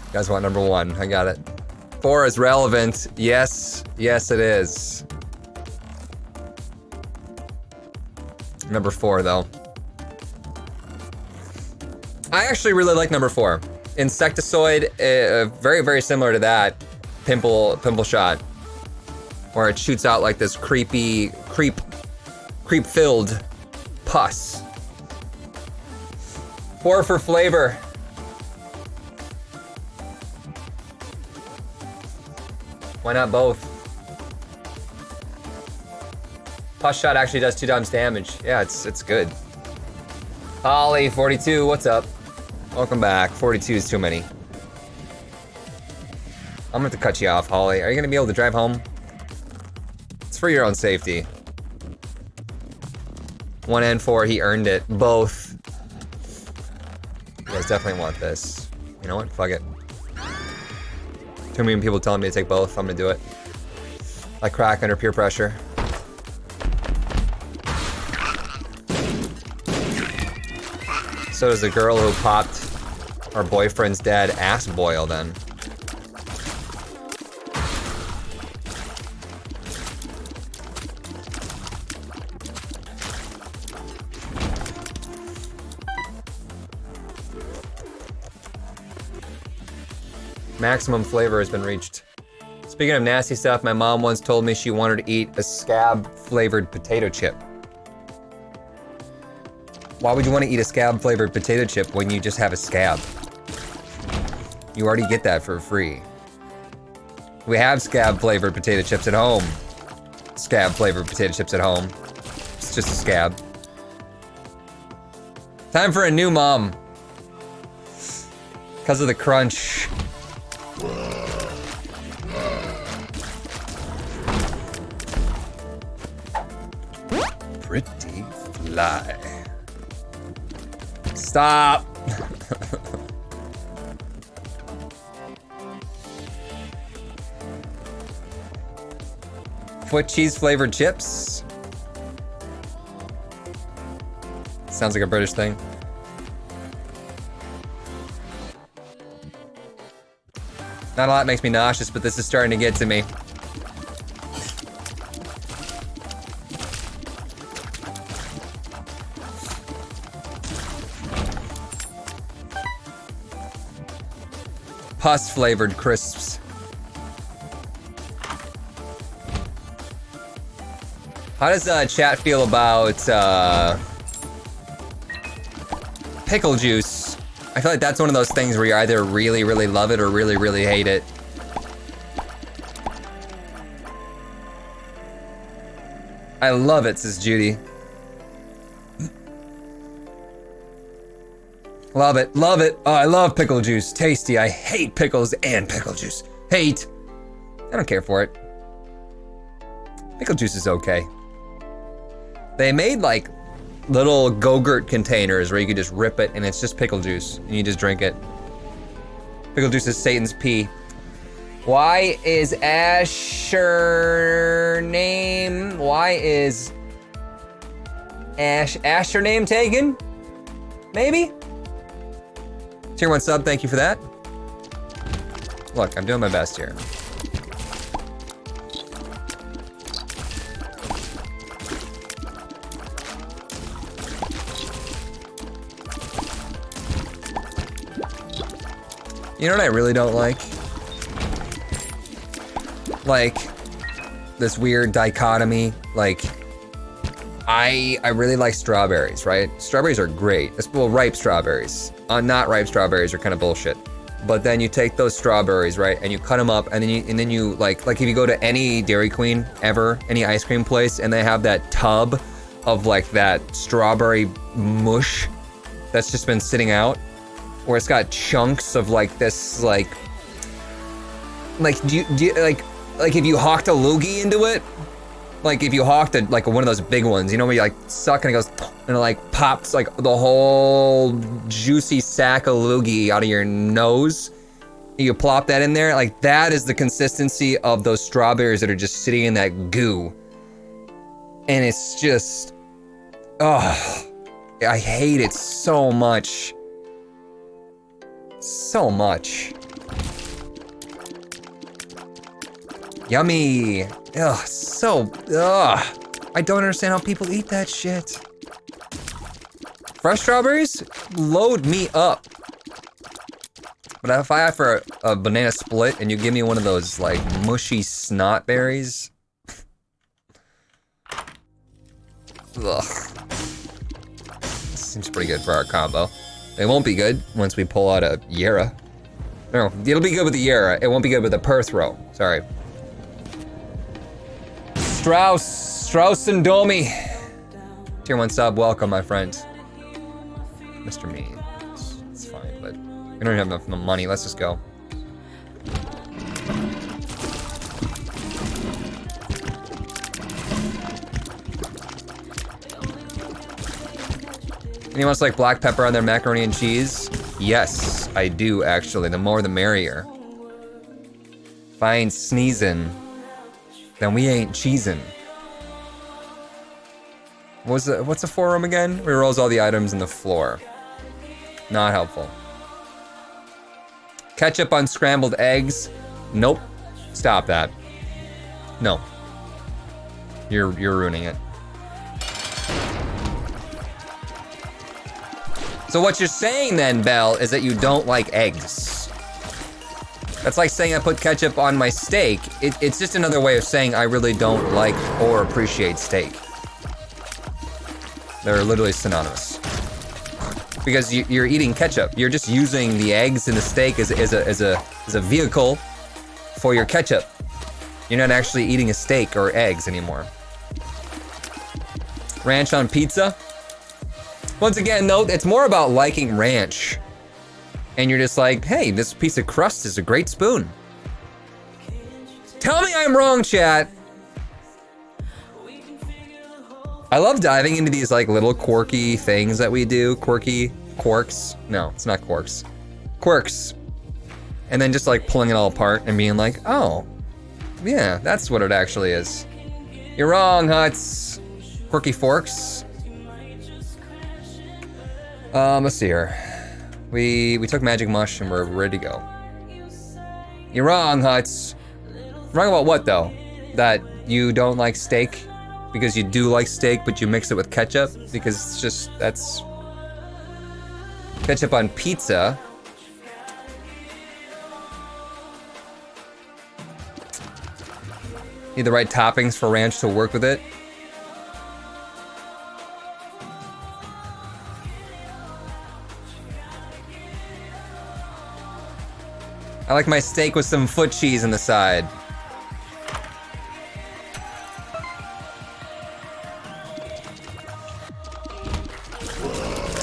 You guys want number 1? I got it. 4 is relevant. Yes, yes it is. Number 4 though. I actually really like number 4. Insectoid, very, very similar to that. Pimple shot. Where it shoots out like this creep-filled pus. 4 for flavor. Why not both? Pus shot actually does 2 times damage. Yeah, it's good. Holly, 42, what's up? Welcome back. 42 is too many. I'm gonna have to cut you off, Holly. Are you gonna be able to drive home? It's for your own safety. 1 and 4, he earned it. Both. You guys definitely want this. You know what? Fuck it. Too many people telling me to take both. I'm gonna do it. I crack under peer pressure. So does the girl who popped our boyfriend's dad ass boil then. Maximum flavor has been reached. Speaking of nasty stuff, my mom once told me she wanted to eat a scab-flavored potato chip. Why would you want to eat a scab-flavored potato chip when you just have a scab? You already get that for free. We have scab-flavored potato chips at home. Scab-flavored potato chips at home. It's just a scab. Time for a new mom. Because of the crunch. Pretty fly. Stop. Foot cheese flavored chips. Sounds like a British thing. Not a lot makes me nauseous, but this is starting to get to me. Pus flavored crisps. How does chat feel about pickle juice? I feel like that's one of those things where you either really, really love it or really, really hate it. I love it, says Judy. Love it, love it. Oh, I love pickle juice. Tasty. I hate pickles and pickle juice. Hate. I don't care for it. Pickle juice is okay. They made like little Go-Gurt containers where you could just rip it and it's just pickle juice and you just drink it. Pickle juice is Satan's pee. Why is Asher name? Why is Asher name taken? Maybe? Tier 1 sub, thank you for that. Look, I'm doing my best here. You know what I really don't like? Like, this weird dichotomy. Like, I really like strawberries, right? Strawberries are great. Well, ripe strawberries. Not ripe strawberries are kind of bullshit. But then you take those strawberries, right, and you cut them up, and then you like if you go to any Dairy Queen ever, any ice cream place, and they have that tub of like that strawberry mush that's just been sitting out, where it's got chunks of like this like do you like if you hawked a loogie into it, like if you hawked like one of those big ones, you know, where you like suck and it goes and it like pops like the whole juicy sack of loogie out of your nose. You plop that in there, like that is the consistency of those strawberries that are just sitting in that goo. And it's just, oh, I hate it so much. So much. Yummy. Ugh, so, ugh. I don't understand how people eat that shit. Fresh strawberries? Load me up. But if I offer a banana split and you give me one of those like mushy snot berries. Ugh. This seems pretty good for our combo. It won't be good once we pull out a Yara. No, it'll be good with the Yara. It won't be good with the Perth row. Sorry. Strauss and Domi. Tier 1 sub, welcome, my friend. Mr. Me. It's fine, but we don't have enough money. Let's just go. Anyone else like black pepper on their macaroni and cheese? Yes, I do actually. The more the merrier. If I ain't sneezing, then we ain't cheesing. What's the forum again? Rerolls all the items in the floor. Not helpful. Ketchup on scrambled eggs? Nope. Stop that. No. You're ruining it. So what you're saying then, Belle, is that you don't like eggs. That's like saying I put ketchup on my steak. It's just another way of saying I really don't like or appreciate steak. They're literally synonymous. Because you're eating ketchup. You're just using the eggs and the steak as a vehicle for your ketchup. You're not actually eating a steak or eggs anymore. Ranch on pizza? Once again, though, it's more about liking ranch. And you're just like, hey, this piece of crust is a great spoon. Tell me I'm wrong, chat. I love diving into these like little quirky things that we do. Quirks. No, it's not Quirks. Quirks. And then just like pulling it all apart and being like, oh, yeah, that's what it actually is. You're wrong, Huts. Quirky forks. Let's see here. We took Magic Mush and we're ready to go. You're wrong, Huts. Wrong about what though? That you don't like steak? Because you do like steak, but you mix it with ketchup? Because it's just, that's... Ketchup on pizza. Need the right toppings for ranch to work with it. I like my steak with some foot cheese on the side.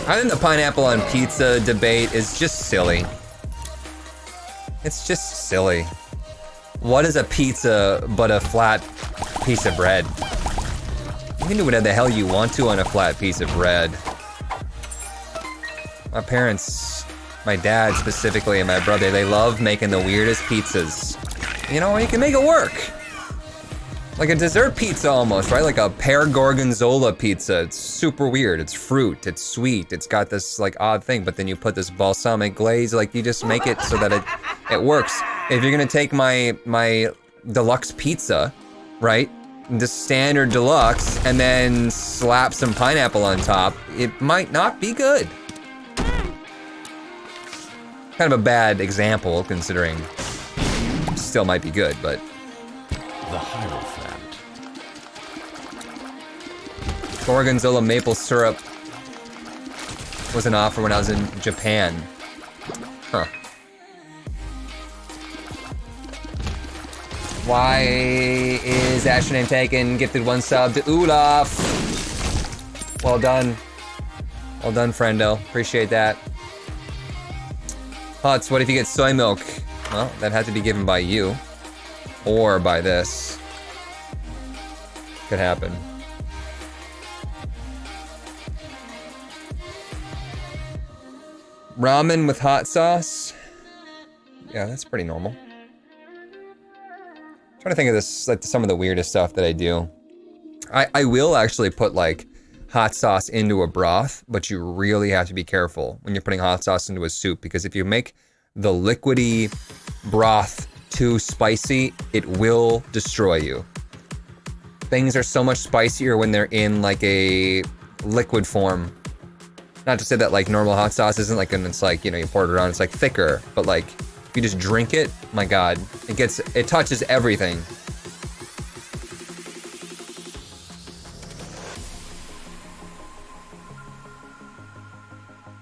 I think the pineapple on pizza debate is just silly. It's just silly. What is a pizza but a flat piece of bread? You can do whatever the hell you want to on a flat piece of bread. My parents, my dad specifically, and my brother, they love making the weirdest pizzas. You know, you can make it work. Like a dessert pizza almost, right? Like a pear gorgonzola pizza. It's super weird. It's fruit, it's sweet, it's got this like odd thing, but then you put this balsamic glaze, like you just make it so that it works. If you're gonna take my deluxe pizza, right? The standard deluxe, and then slap some pineapple on top, it might not be good. Kind of a bad example considering still might be good, but...
The Hierophant.
Gorgonzola maple syrup was an offer when I was in Japan. Huh. Why is Asher name taken? Gifted 1 sub to Olaf. Well done. Well done, friendo. Appreciate that. Huts, what if you get soy milk? Well, that had to be given by you. Or by this. Could happen. Ramen with hot sauce? Yeah, that's pretty normal. Trying to think of this, like some of the weirdest stuff that I do. I will actually put like hot sauce into a broth, but you really have to be careful when you're putting hot sauce into a soup, because if you make the liquidy broth too spicy, it will destroy you. Things are so much spicier when they're in like a liquid form. Not to say that like normal hot sauce isn't like, and it's like, you know, you pour it around, it's like thicker, but like if you just drink it, my God, it touches everything.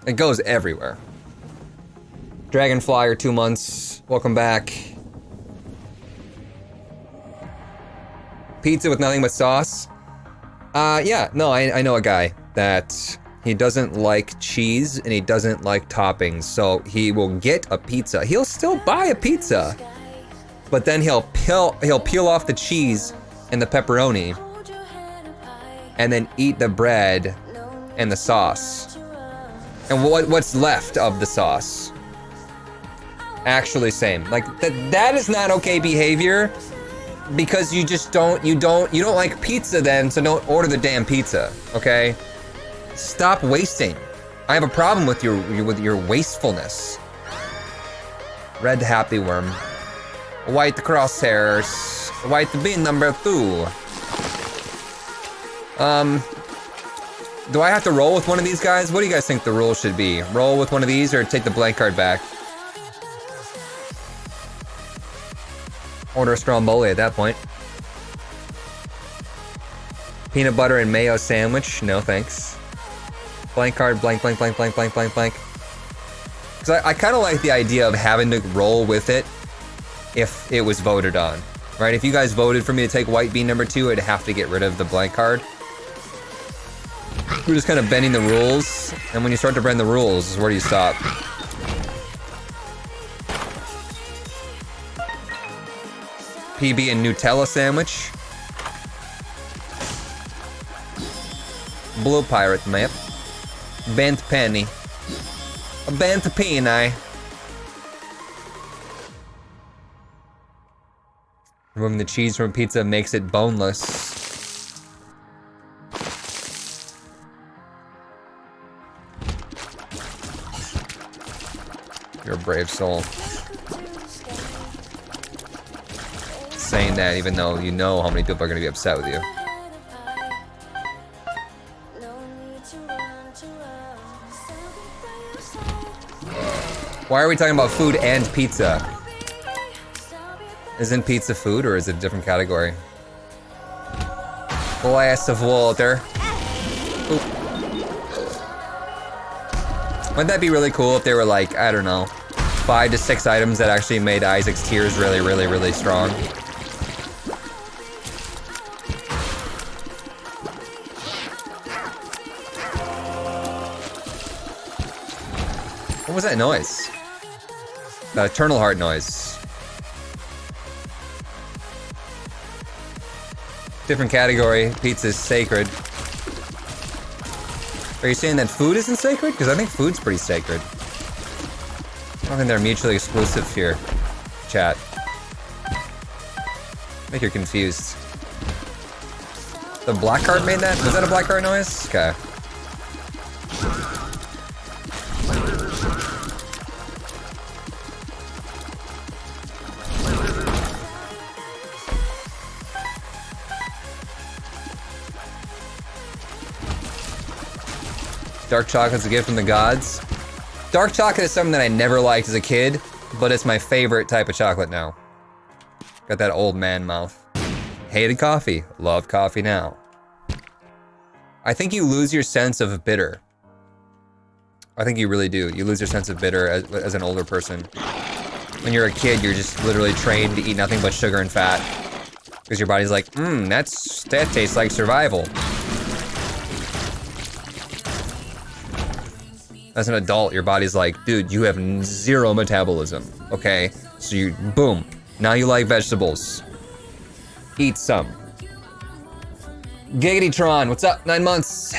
It goes everywhere. Dragonflyer, 2 months. Welcome back. Pizza with nothing but sauce? Yeah, no, I know a guy that he doesn't like cheese and he doesn't like toppings, so he will get a pizza. He'll still buy a pizza, but then he'll peel off the cheese and the pepperoni and then eat the bread and the sauce. And what's left of the sauce? Actually same. Like that is not okay behavior, because you just don't like pizza then, so don't order the damn pizza, okay? Stop wasting. I have a problem with your wastefulness. Red happy worm. White crosshairs. White bean number 2. Do I have to roll with one of these guys? What do you guys think the rule should be? Roll with one of these or take the blank card back? Order a stromboli at that point. Peanut butter and mayo sandwich? No thanks. Blank card, blank, blank, blank, blank, blank, blank, blank. Because I kind of like the idea of having to roll with it if it was voted on. Right? If you guys voted for me to take white bean number 2, I'd have to get rid of the blank card. We're just kind of bending the rules, and when you start to bend the rules, where do you stop? PB and Nutella sandwich. Blue pirate map. Bent penny. A bent penny. Removing the cheese from pizza makes it boneless. You're a brave soul. Saying that even though you know how many people are going to be upset with you. Why are we talking about food and pizza? Isn't pizza food, or is it a different category? Glass of water. Oop. Wouldn't that be really cool if they were like, I don't know, 5 to 6 items that actually made Isaac's tears really, really, really strong? What was that noise? That Eternal Heart noise. Different category. Pizza's sacred. Are you saying that food isn't sacred? Because I think food's pretty sacred. I don't think they're mutually exclusive here, chat. I think you're confused. The black card made that? Was that a black card noise? Okay. Dark chocolate's a gift from the gods. Dark chocolate is something that I never liked as a kid, but it's my favorite type of chocolate now. Got that old man mouth. Hated coffee, love coffee now. I think you lose your sense of bitter. I think you really do. You lose your sense of bitter as an older person. When you're a kid, you're just literally trained to eat nothing but sugar and fat. Because your body's like, that tastes like survival. As an adult, your body's like, dude, you have zero metabolism, okay? So you, boom, now you like vegetables. Eat some. Giggity-tron, what's up? 9 months.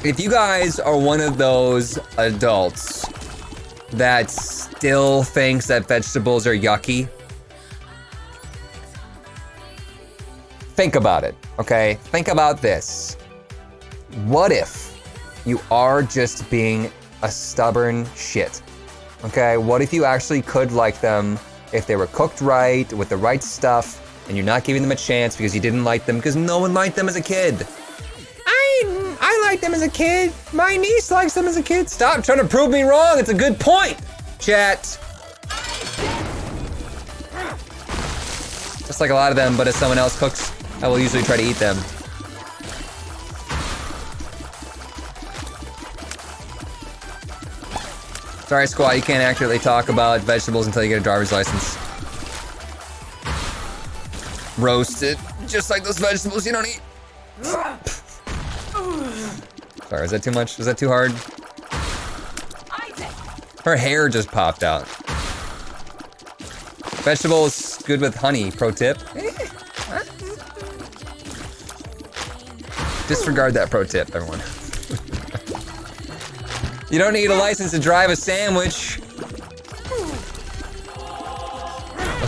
If you guys are one of those adults that still thinks that vegetables are yucky, think about it, okay? Think about this. What if you are just being a stubborn shit? Okay, what if you actually could like them if they were cooked right, with the right stuff, and you're not giving them a chance because you didn't like them because no one liked them as a kid? I liked them as a kid. My niece likes them as a kid. Stop trying to prove me wrong. It's a good point, chat. Just like a lot of them, but if someone else cooks, I will usually try to eat them. Sorry, Squat, you can't accurately talk about vegetables until you get a driver's license. Roasted, just like those vegetables you don't eat. Sorry, is that too much? Was that too hard? Her hair just popped out. Vegetables good with honey, pro tip. Disregard that pro tip, everyone. You don't need a license to drive a sandwich.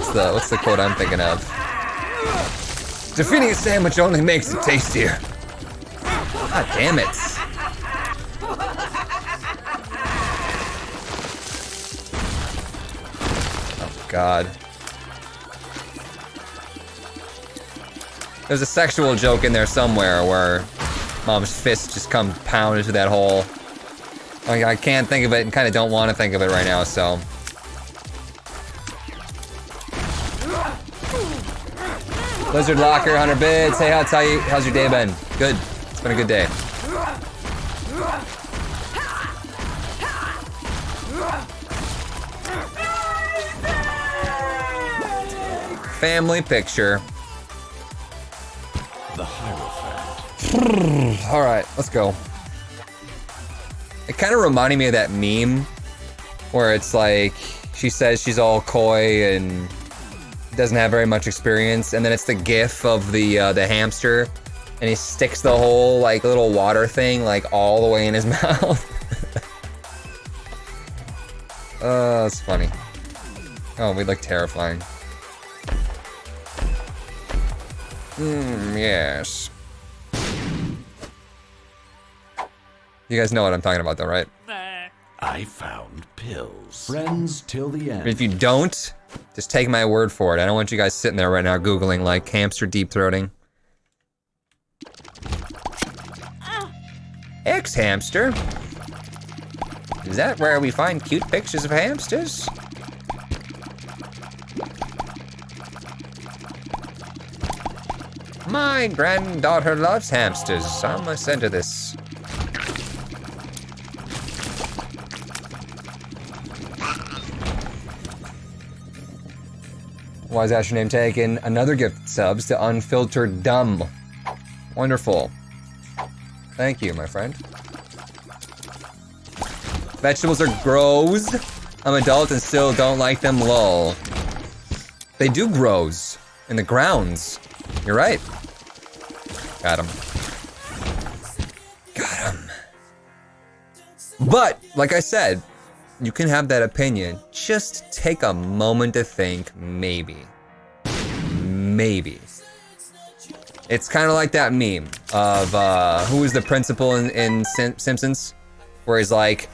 What's the quote I'm thinking of? Defeating a sandwich only makes it tastier. God damn it. Oh God. There's a sexual joke in there somewhere where mom's fist just come pound into that hole. I can't think of it and kind of don't want to think of it right now, so. Lizard Locker, 100 bits. Hey, how's your day been? Good. It's been a good day. Family picture.
The Hierophant.
All right, let's go. It kind of reminded me of that meme where it's like she says she's all coy and doesn't have very much experience, and then it's the gif of the hamster, and he sticks the whole like little water thing like all the way in his mouth. Oh, it's funny. Oh, we look terrifying. Yes. You guys know what I'm talking about though, right?
I found pills. Friends till the end.
If you don't, just take my word for it. I don't want you guys sitting there right now Googling like hamster deep throating. Ex-hamster? Is that where we find cute pictures of hamsters? My granddaughter loves hamsters. I'm gonna send her this. Why is that your name taken? Another gift subs to Unfiltered Dumb. Wonderful. Thank you, my friend. Vegetables are grows. I'm adult and still don't like them, lol. They do grows in the grounds. You're right. Got him. Got him. But, like I said, you can have that opinion. Just take a moment to think, maybe. Maybe. It's kind of like that meme of, who was the principal in Simpsons? Where he's like,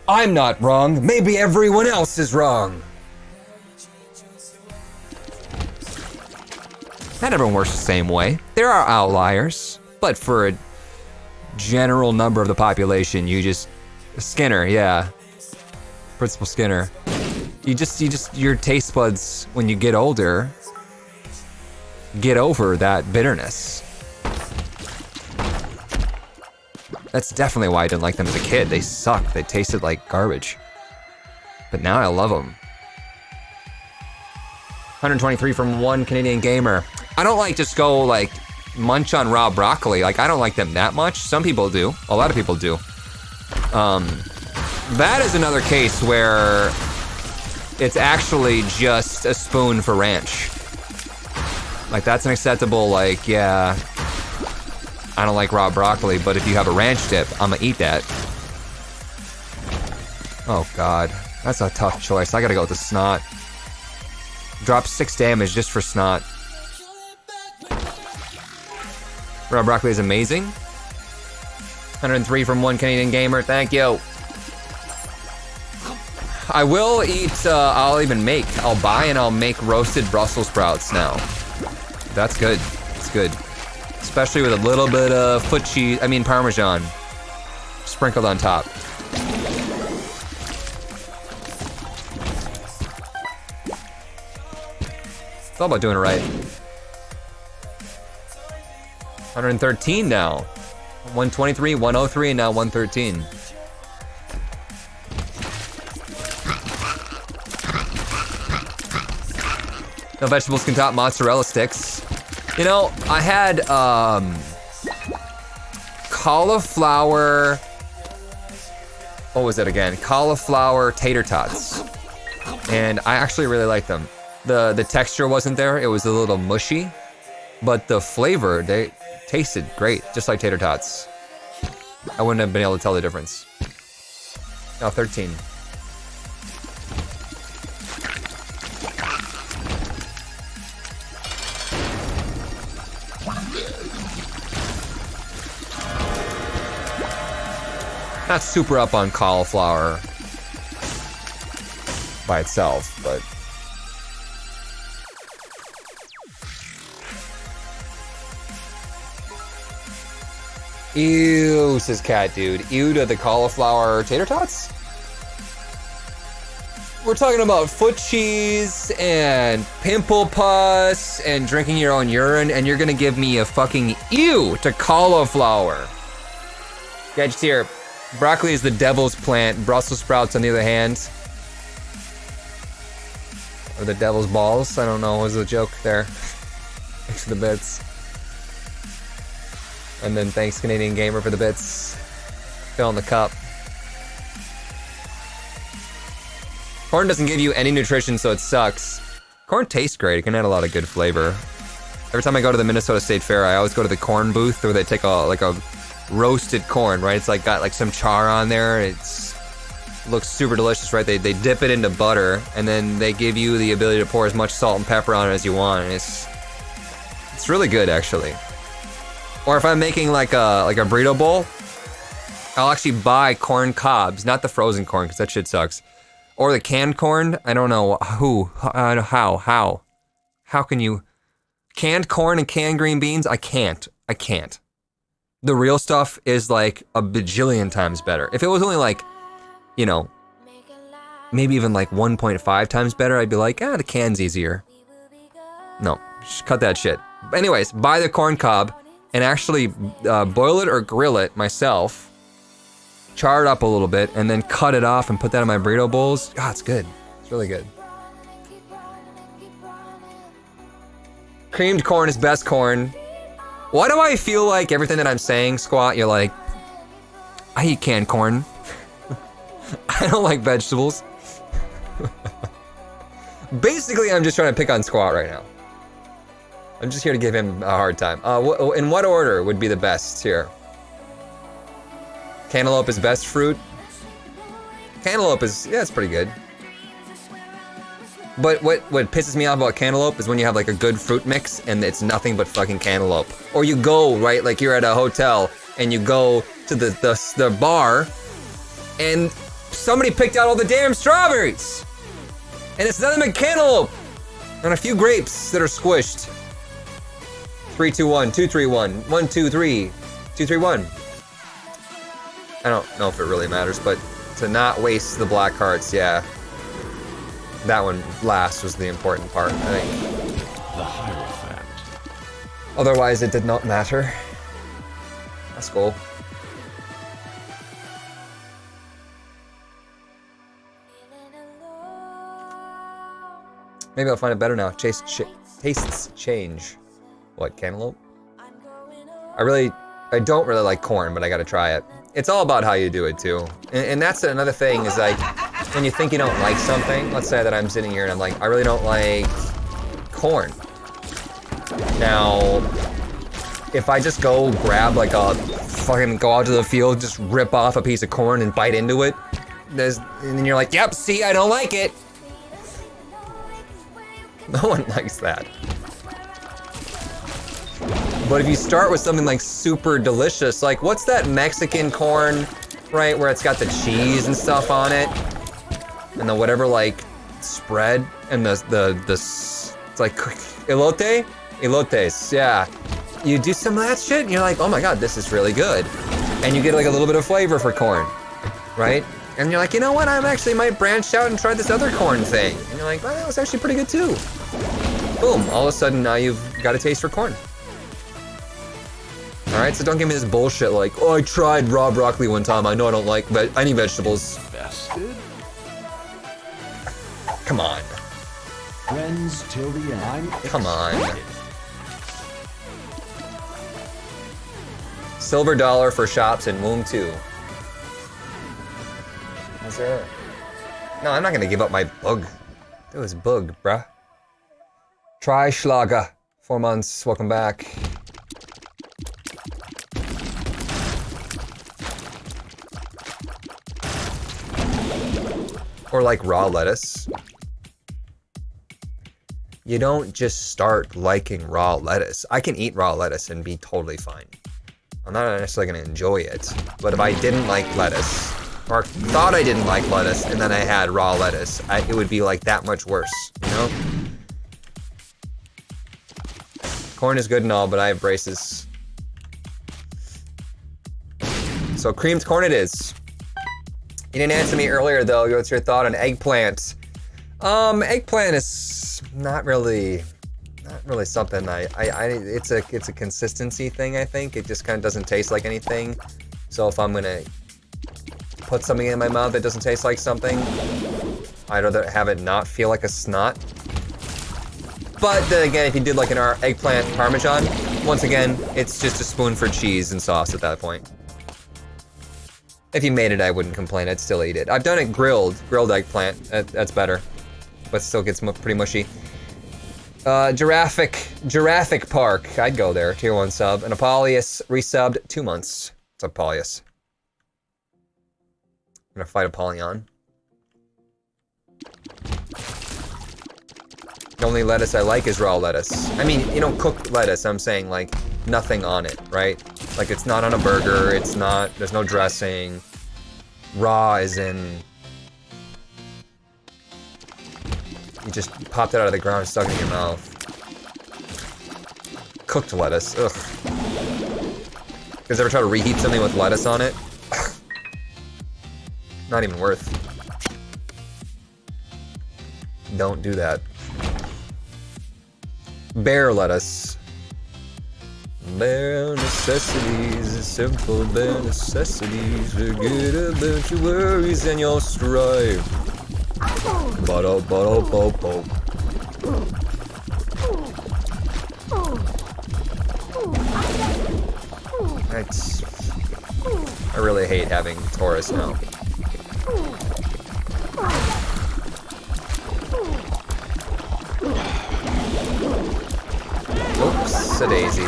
I'm not wrong, maybe everyone else is wrong. Not everyone works the same way. There are outliers, but for a general number of the population, you just... Skinner, yeah. Principal Skinner. your taste buds, when you get older, get over that bitterness. That's definitely why I didn't like them as a kid. They sucked. They tasted like garbage. But now I love them. 123 from one Canadian gamer. I don't like just go like munch on raw broccoli. Like I don't like them that much. Some people do. A lot of people do. That is another case where it's actually just a spoon for ranch. Like that's an acceptable, like, yeah, I don't like raw broccoli, but if you have a ranch dip, I'm gonna eat that. Oh God, that's a tough choice. I gotta go with the snot. Drop 6 damage just for snot. Raw broccoli is amazing. 103 from one Canadian gamer, thank you. I will eat, I'll buy and I'll make roasted Brussels sprouts now. That's good, it's good. Especially with a little bit of Parmesan sprinkled on top. It's all about doing it right. 113 now. 123, 103, and now 113. No vegetables can top mozzarella sticks. You know, I had cauliflower, what was it again? Cauliflower tater tots. And I actually really liked them. The texture wasn't there, it was a little mushy, but the flavor, they tasted great, just like tater tots. I wouldn't have been able to tell the difference. Now 13. Not super up on cauliflower by itself, but ew, says Cat Dude. Ew to the cauliflower tater tots? We're talking about foot cheese and pimple pus and drinking your own urine, and you're gonna give me a fucking ew to cauliflower. Gadgets here. Broccoli is the devil's plant. Brussels sprouts, on the other hand, or the devil's balls. I don't know. Was a joke there. Thanks for the bits. And then thanks Canadian Gamer for the bits. Filling the cup. Corn doesn't give you any nutrition, so it sucks. Corn tastes great. It can add a lot of good flavor. Every time I go to the Minnesota State Fair, I always go to the corn booth where they take a roasted corn, right? It's like got like some char on there. Looks super delicious, right? They dip it into butter, and then they give you the ability to pour as much salt and pepper on it as you want. And it's really good, actually. Or if I'm making like a burrito bowl, I'll actually buy corn cobs, not the frozen corn, because that shit sucks. Or the canned corn. I don't know how can you canned corn and canned green beans? I can't. The real stuff is like a bajillion times better. If it was only like, you know, maybe even like 1.5 times better, I'd be like, the can's easier. No, just cut that shit. But anyways, buy the corn cob and actually boil it or grill it myself, char it up a little bit, and then cut it off and put that in my burrito bowls. God, it's good. It's really good. Creamed corn is best corn. Why do I feel like everything that I'm saying, Squat, you're like, I eat canned corn. I don't like vegetables. Basically, I'm just trying to pick on Squat right now. I'm just here to give him a hard time. In what order would be the best here? Cantaloupe is best fruit. Cantaloupe is, yeah, it's pretty good. But what pisses me off about cantaloupe is when you have like a good fruit mix and it's nothing but fucking cantaloupe. Or you go, right, like you're at a hotel and you go to the bar and somebody picked out all the damn strawberries. And it's nothing but cantaloupe. And a few grapes that are squished. 3, 2, 1, 2, 3, 1, 1, 2, 3, 2, 3, 1. I don't know if it really matters, but to not waste the black hearts, yeah. that one last was the important part, I think.
The Hierophant.
Otherwise, it did not matter. That's cool. Maybe I'll find it better now. Tastes change. What, cantaloupe? I don't really like corn, but I gotta try it. It's all about how you do it too. And that's another thing is like, when you think you don't like something, let's say that I'm sitting here and I'm like, I really don't like corn. Now, if I just go grab like a fucking go out to the field, just rip off a piece of corn and bite into it, and then you're like, yep, see, I don't like it. No one likes that. But if you start with something like super delicious, like what's that Mexican corn, right, where it's got the cheese and stuff on it, and the whatever like spread, and it's like elote? Elotes, yeah. You do some of that shit, and you're like, oh my god, this is really good. And you get like a little bit of flavor for corn, right? And you're like, you know what, I actually might branch out and try this other corn thing. And you're like, well, that was actually pretty good too. Boom, all of a sudden now you've got a taste for corn. All right, so don't give me this bullshit like, oh, I tried raw broccoli one time. I know I don't like any vegetables.
Vested.
Come on.
Friends till the end.
Come on. Silver dollar for shops in Womb 2. Is there? No, I'm not gonna give up my bug. It was bug, bruh. Try Schlager. 4 months, welcome back. Or like raw lettuce. You don't just start liking raw lettuce. I can eat raw lettuce and be totally fine. I'm not necessarily gonna enjoy it, but if I didn't like lettuce, or thought I didn't like lettuce, and then I had raw lettuce, it would be like that much worse, you know? Corn is good and all, but I have braces. So creamed corn it is. You didn't answer me earlier though. What's your thought on eggplant? Eggplant is not really something it's a consistency thing, I think. It just kind of doesn't taste like anything. So if I'm gonna put something in my mouth that doesn't taste like something, I'd rather have it not feel like a snot. But then again, if you did like an eggplant parmesan, once again, it's just a spoon for cheese and sauce at that point. If you made it, I wouldn't complain. I'd still eat it. I've done it grilled eggplant. That's better, but still gets pretty mushy. Jurassic Park. I'd go there. Tier 1 sub. And Apollonius resubbed 2 months. What's up, Apollonius? I'm gonna fight Apollyon. The only lettuce I like is raw lettuce. I mean, you know, cooked lettuce. I'm saying like nothing on it, right? Like it's not on a burger. It's not. There's no dressing. Raw is in. You just popped it out of the ground and stuck it in your mouth. Cooked lettuce. Ugh. You guys ever try to reheat something with lettuce on it? Not even worth. Don't do that. Bare lettuce. Bare necessities, simple bare necessities. Forget about your worries and your strife. Ba-da-ba-da-ba-ba. I really hate having Taurus now. Oops, a daisy.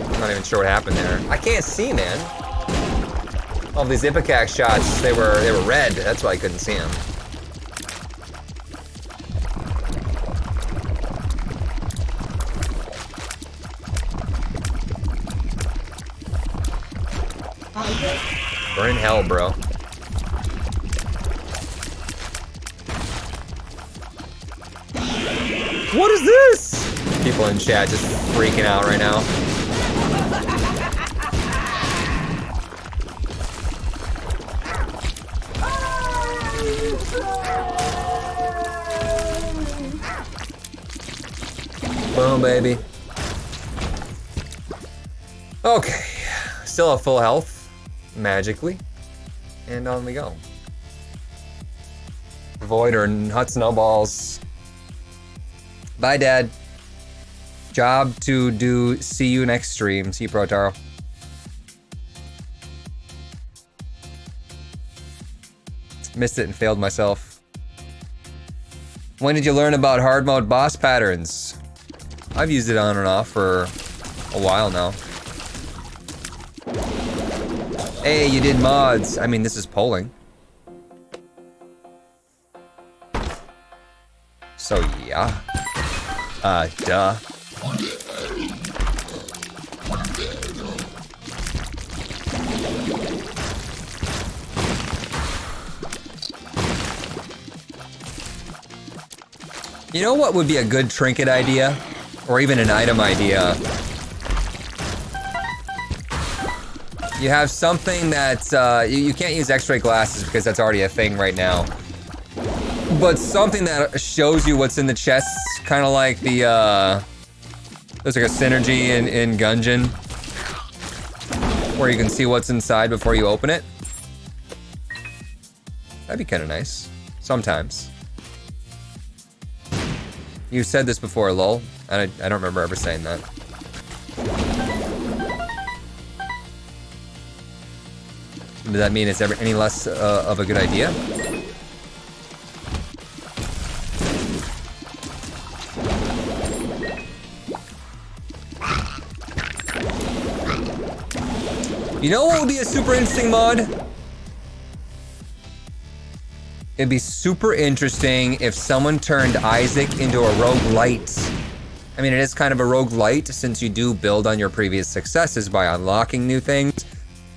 I'm not even sure what happened there. I can't see, man. All these Ipecac shots, they were red. That's why I couldn't see them. We're in hell, bro. What is this? People in chat just freaking out right now. Boom, baby. Okay, still have full health, magically, and on we go. Void or hot snowballs. Bye, Dad. Job to do. See you next stream. See you, Protaro. Missed it and failed myself. When did you learn about hard mode boss patterns? I've used it on and off for a while now. Hey, you did mods. I mean, this is polling. So, yeah. Duh. You know what would be a good trinket idea? Or even an item idea? You have something that, you can't use x-ray glasses because that's already a thing right now. But something that shows you what's in the chests, kind of like the, there's like a synergy in Gungeon, where you can see what's inside before you open it. That'd be kind of nice. Sometimes. You said this before, lol. I don't remember ever saying that. Does that mean it's ever any less of a good idea? You know what would be a super interesting mod? It'd be super interesting if someone turned Isaac into a roguelite. I mean, it is kind of a roguelite since you do build on your previous successes by unlocking new things.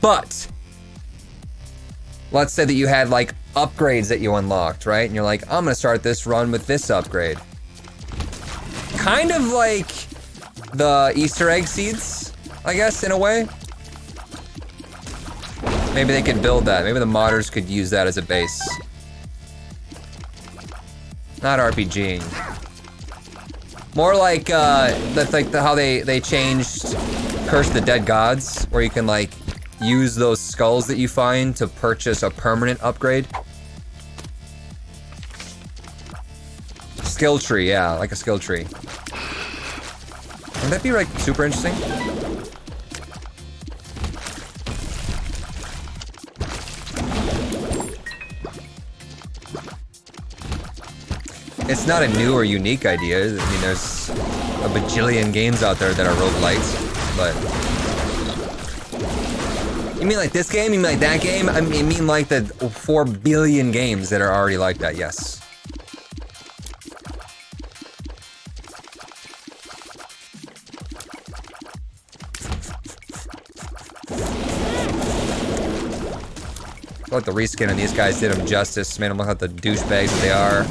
But let's say that you had like upgrades that you unlocked, right? And you're like, I'm gonna start this run with this upgrade. Kind of like the Easter egg seeds, I guess, in a way. Maybe they could build that. Maybe the modders could use that as a base. Not RPGing. More like, that's like how they changed Curse of the Dead Gods, where you can like use those skulls that you find to purchase a permanent upgrade. Skill tree, yeah, like a skill tree. Wouldn't that be like super interesting? It's not a new or unique idea. I mean, there's a bajillion games out there that are roguelites, but... You mean like this game? You mean like that game? I mean like the 4 billion games that are already like that, yes. I thought the reskin on these guys did them justice, made them look like the douchebags that they are.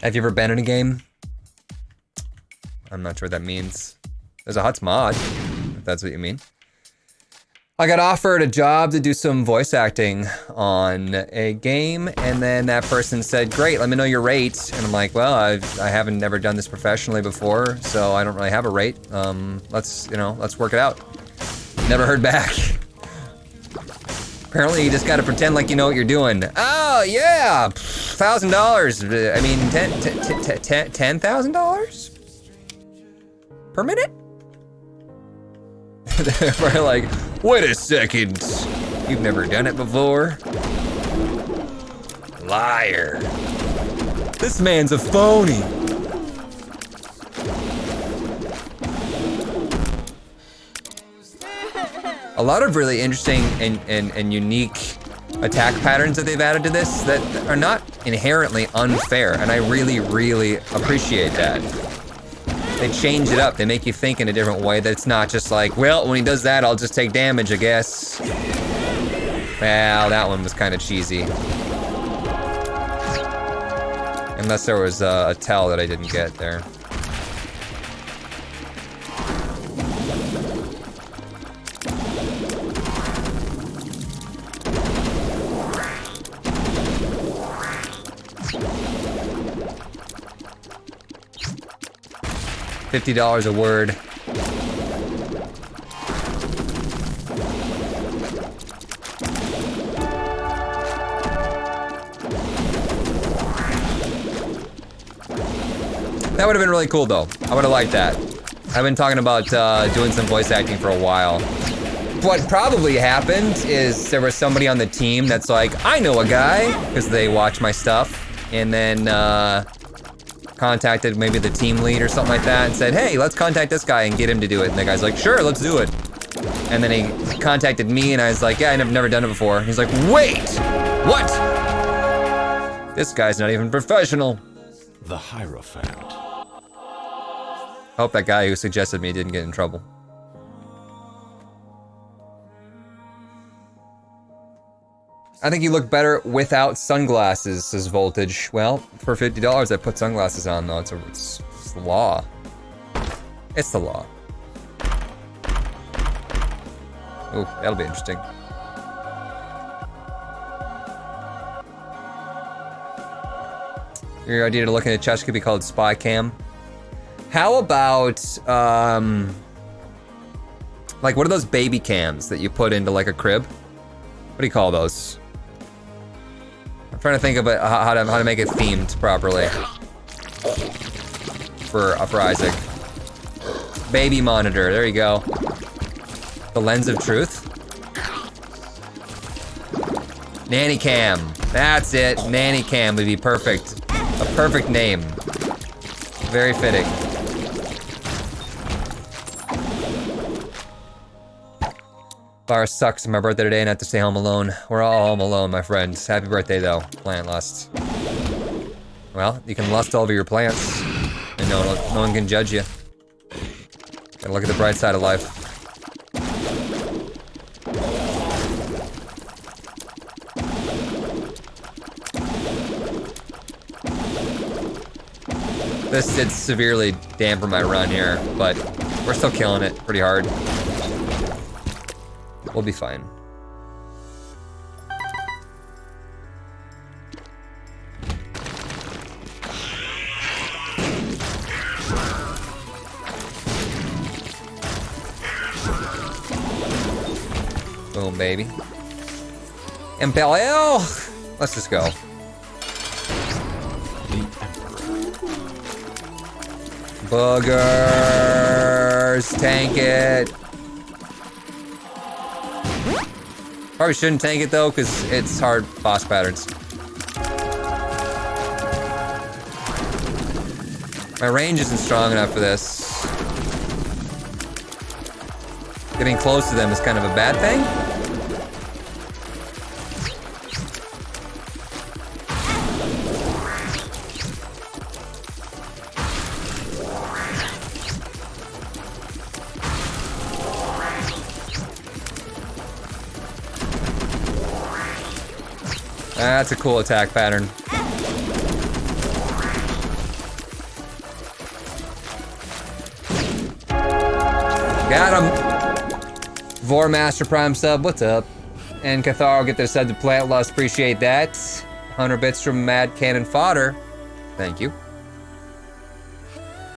Have you ever been in a game? I'm not sure what that means. There's a Huts mod, if that's what you mean. I got offered a job to do some voice acting on a game, and then that person said, great, let me know your rate. And I'm like, well, I haven't never done this professionally before, so I don't really have a rate. Let's work it out. Never heard back. Apparently you just gotta pretend like you know what you're doing. Oh, yeah, $1,000. I mean, $10,000? Per minute? They're like, wait a second. You've never done it before? Liar. This man's a phony. A lot of really interesting and unique attack patterns that they've added to this that are not inherently unfair, and I really, really appreciate that. They change it up, they make you think in a different way that it's not just like, well, when he does that, I'll just take damage, I guess. Well, that one was kind of cheesy. Unless there was a tell that I didn't get there. $50 a word. That would have been really cool though. I would have liked that. I've been talking about doing some voice acting for a while. What probably happened is there was somebody on the team that's like, I know a guy, because they watch my stuff, and then contacted maybe the team lead or something like that and said, hey, let's contact this guy and get him to do it. And the guy's like, sure, let's do it. And then he contacted me and I was like, yeah, I've never done it before. He's like, wait, what? This guy's not even professional.
The Hierophant.
I hope that guy who suggested me didn't get in trouble. I think you look better without sunglasses, says Voltage. Well, for $50, I put sunglasses on though. It's the law. It's the law. Ooh, that'll be interesting. Your idea to look into chest could be called spy cam. How about, like, what are those baby cams that you put into, like, a crib? What do you call those? I'm trying to think of how to make it themed properly. For Isaac. Baby monitor, there you go. The lens of truth? Nanny cam, that's it. Nanny cam would be perfect. A perfect name. Very fitting. Virus sucks. My birthday today and I have to stay home alone. We're all home alone, my friends. Happy birthday, though. Plant lust. Well, you can lust all over your plants. And no one can judge you. Gotta look at the bright side of life. This did severely damper my run here, but we're still killing it pretty hard. We'll be fine. Boom, baby. Impel! Let's just go. Boogers! Tank it! Probably shouldn't tank it though, because it's hard boss patterns. My range isn't strong enough for this. Getting close to them is kind of a bad thing. That's a cool attack pattern. Got him! Vormaster Prime sub, what's up? And Cathar will get their sub to Plant Lust, appreciate that. 100 bits from Mad Cannon Fodder. Thank you.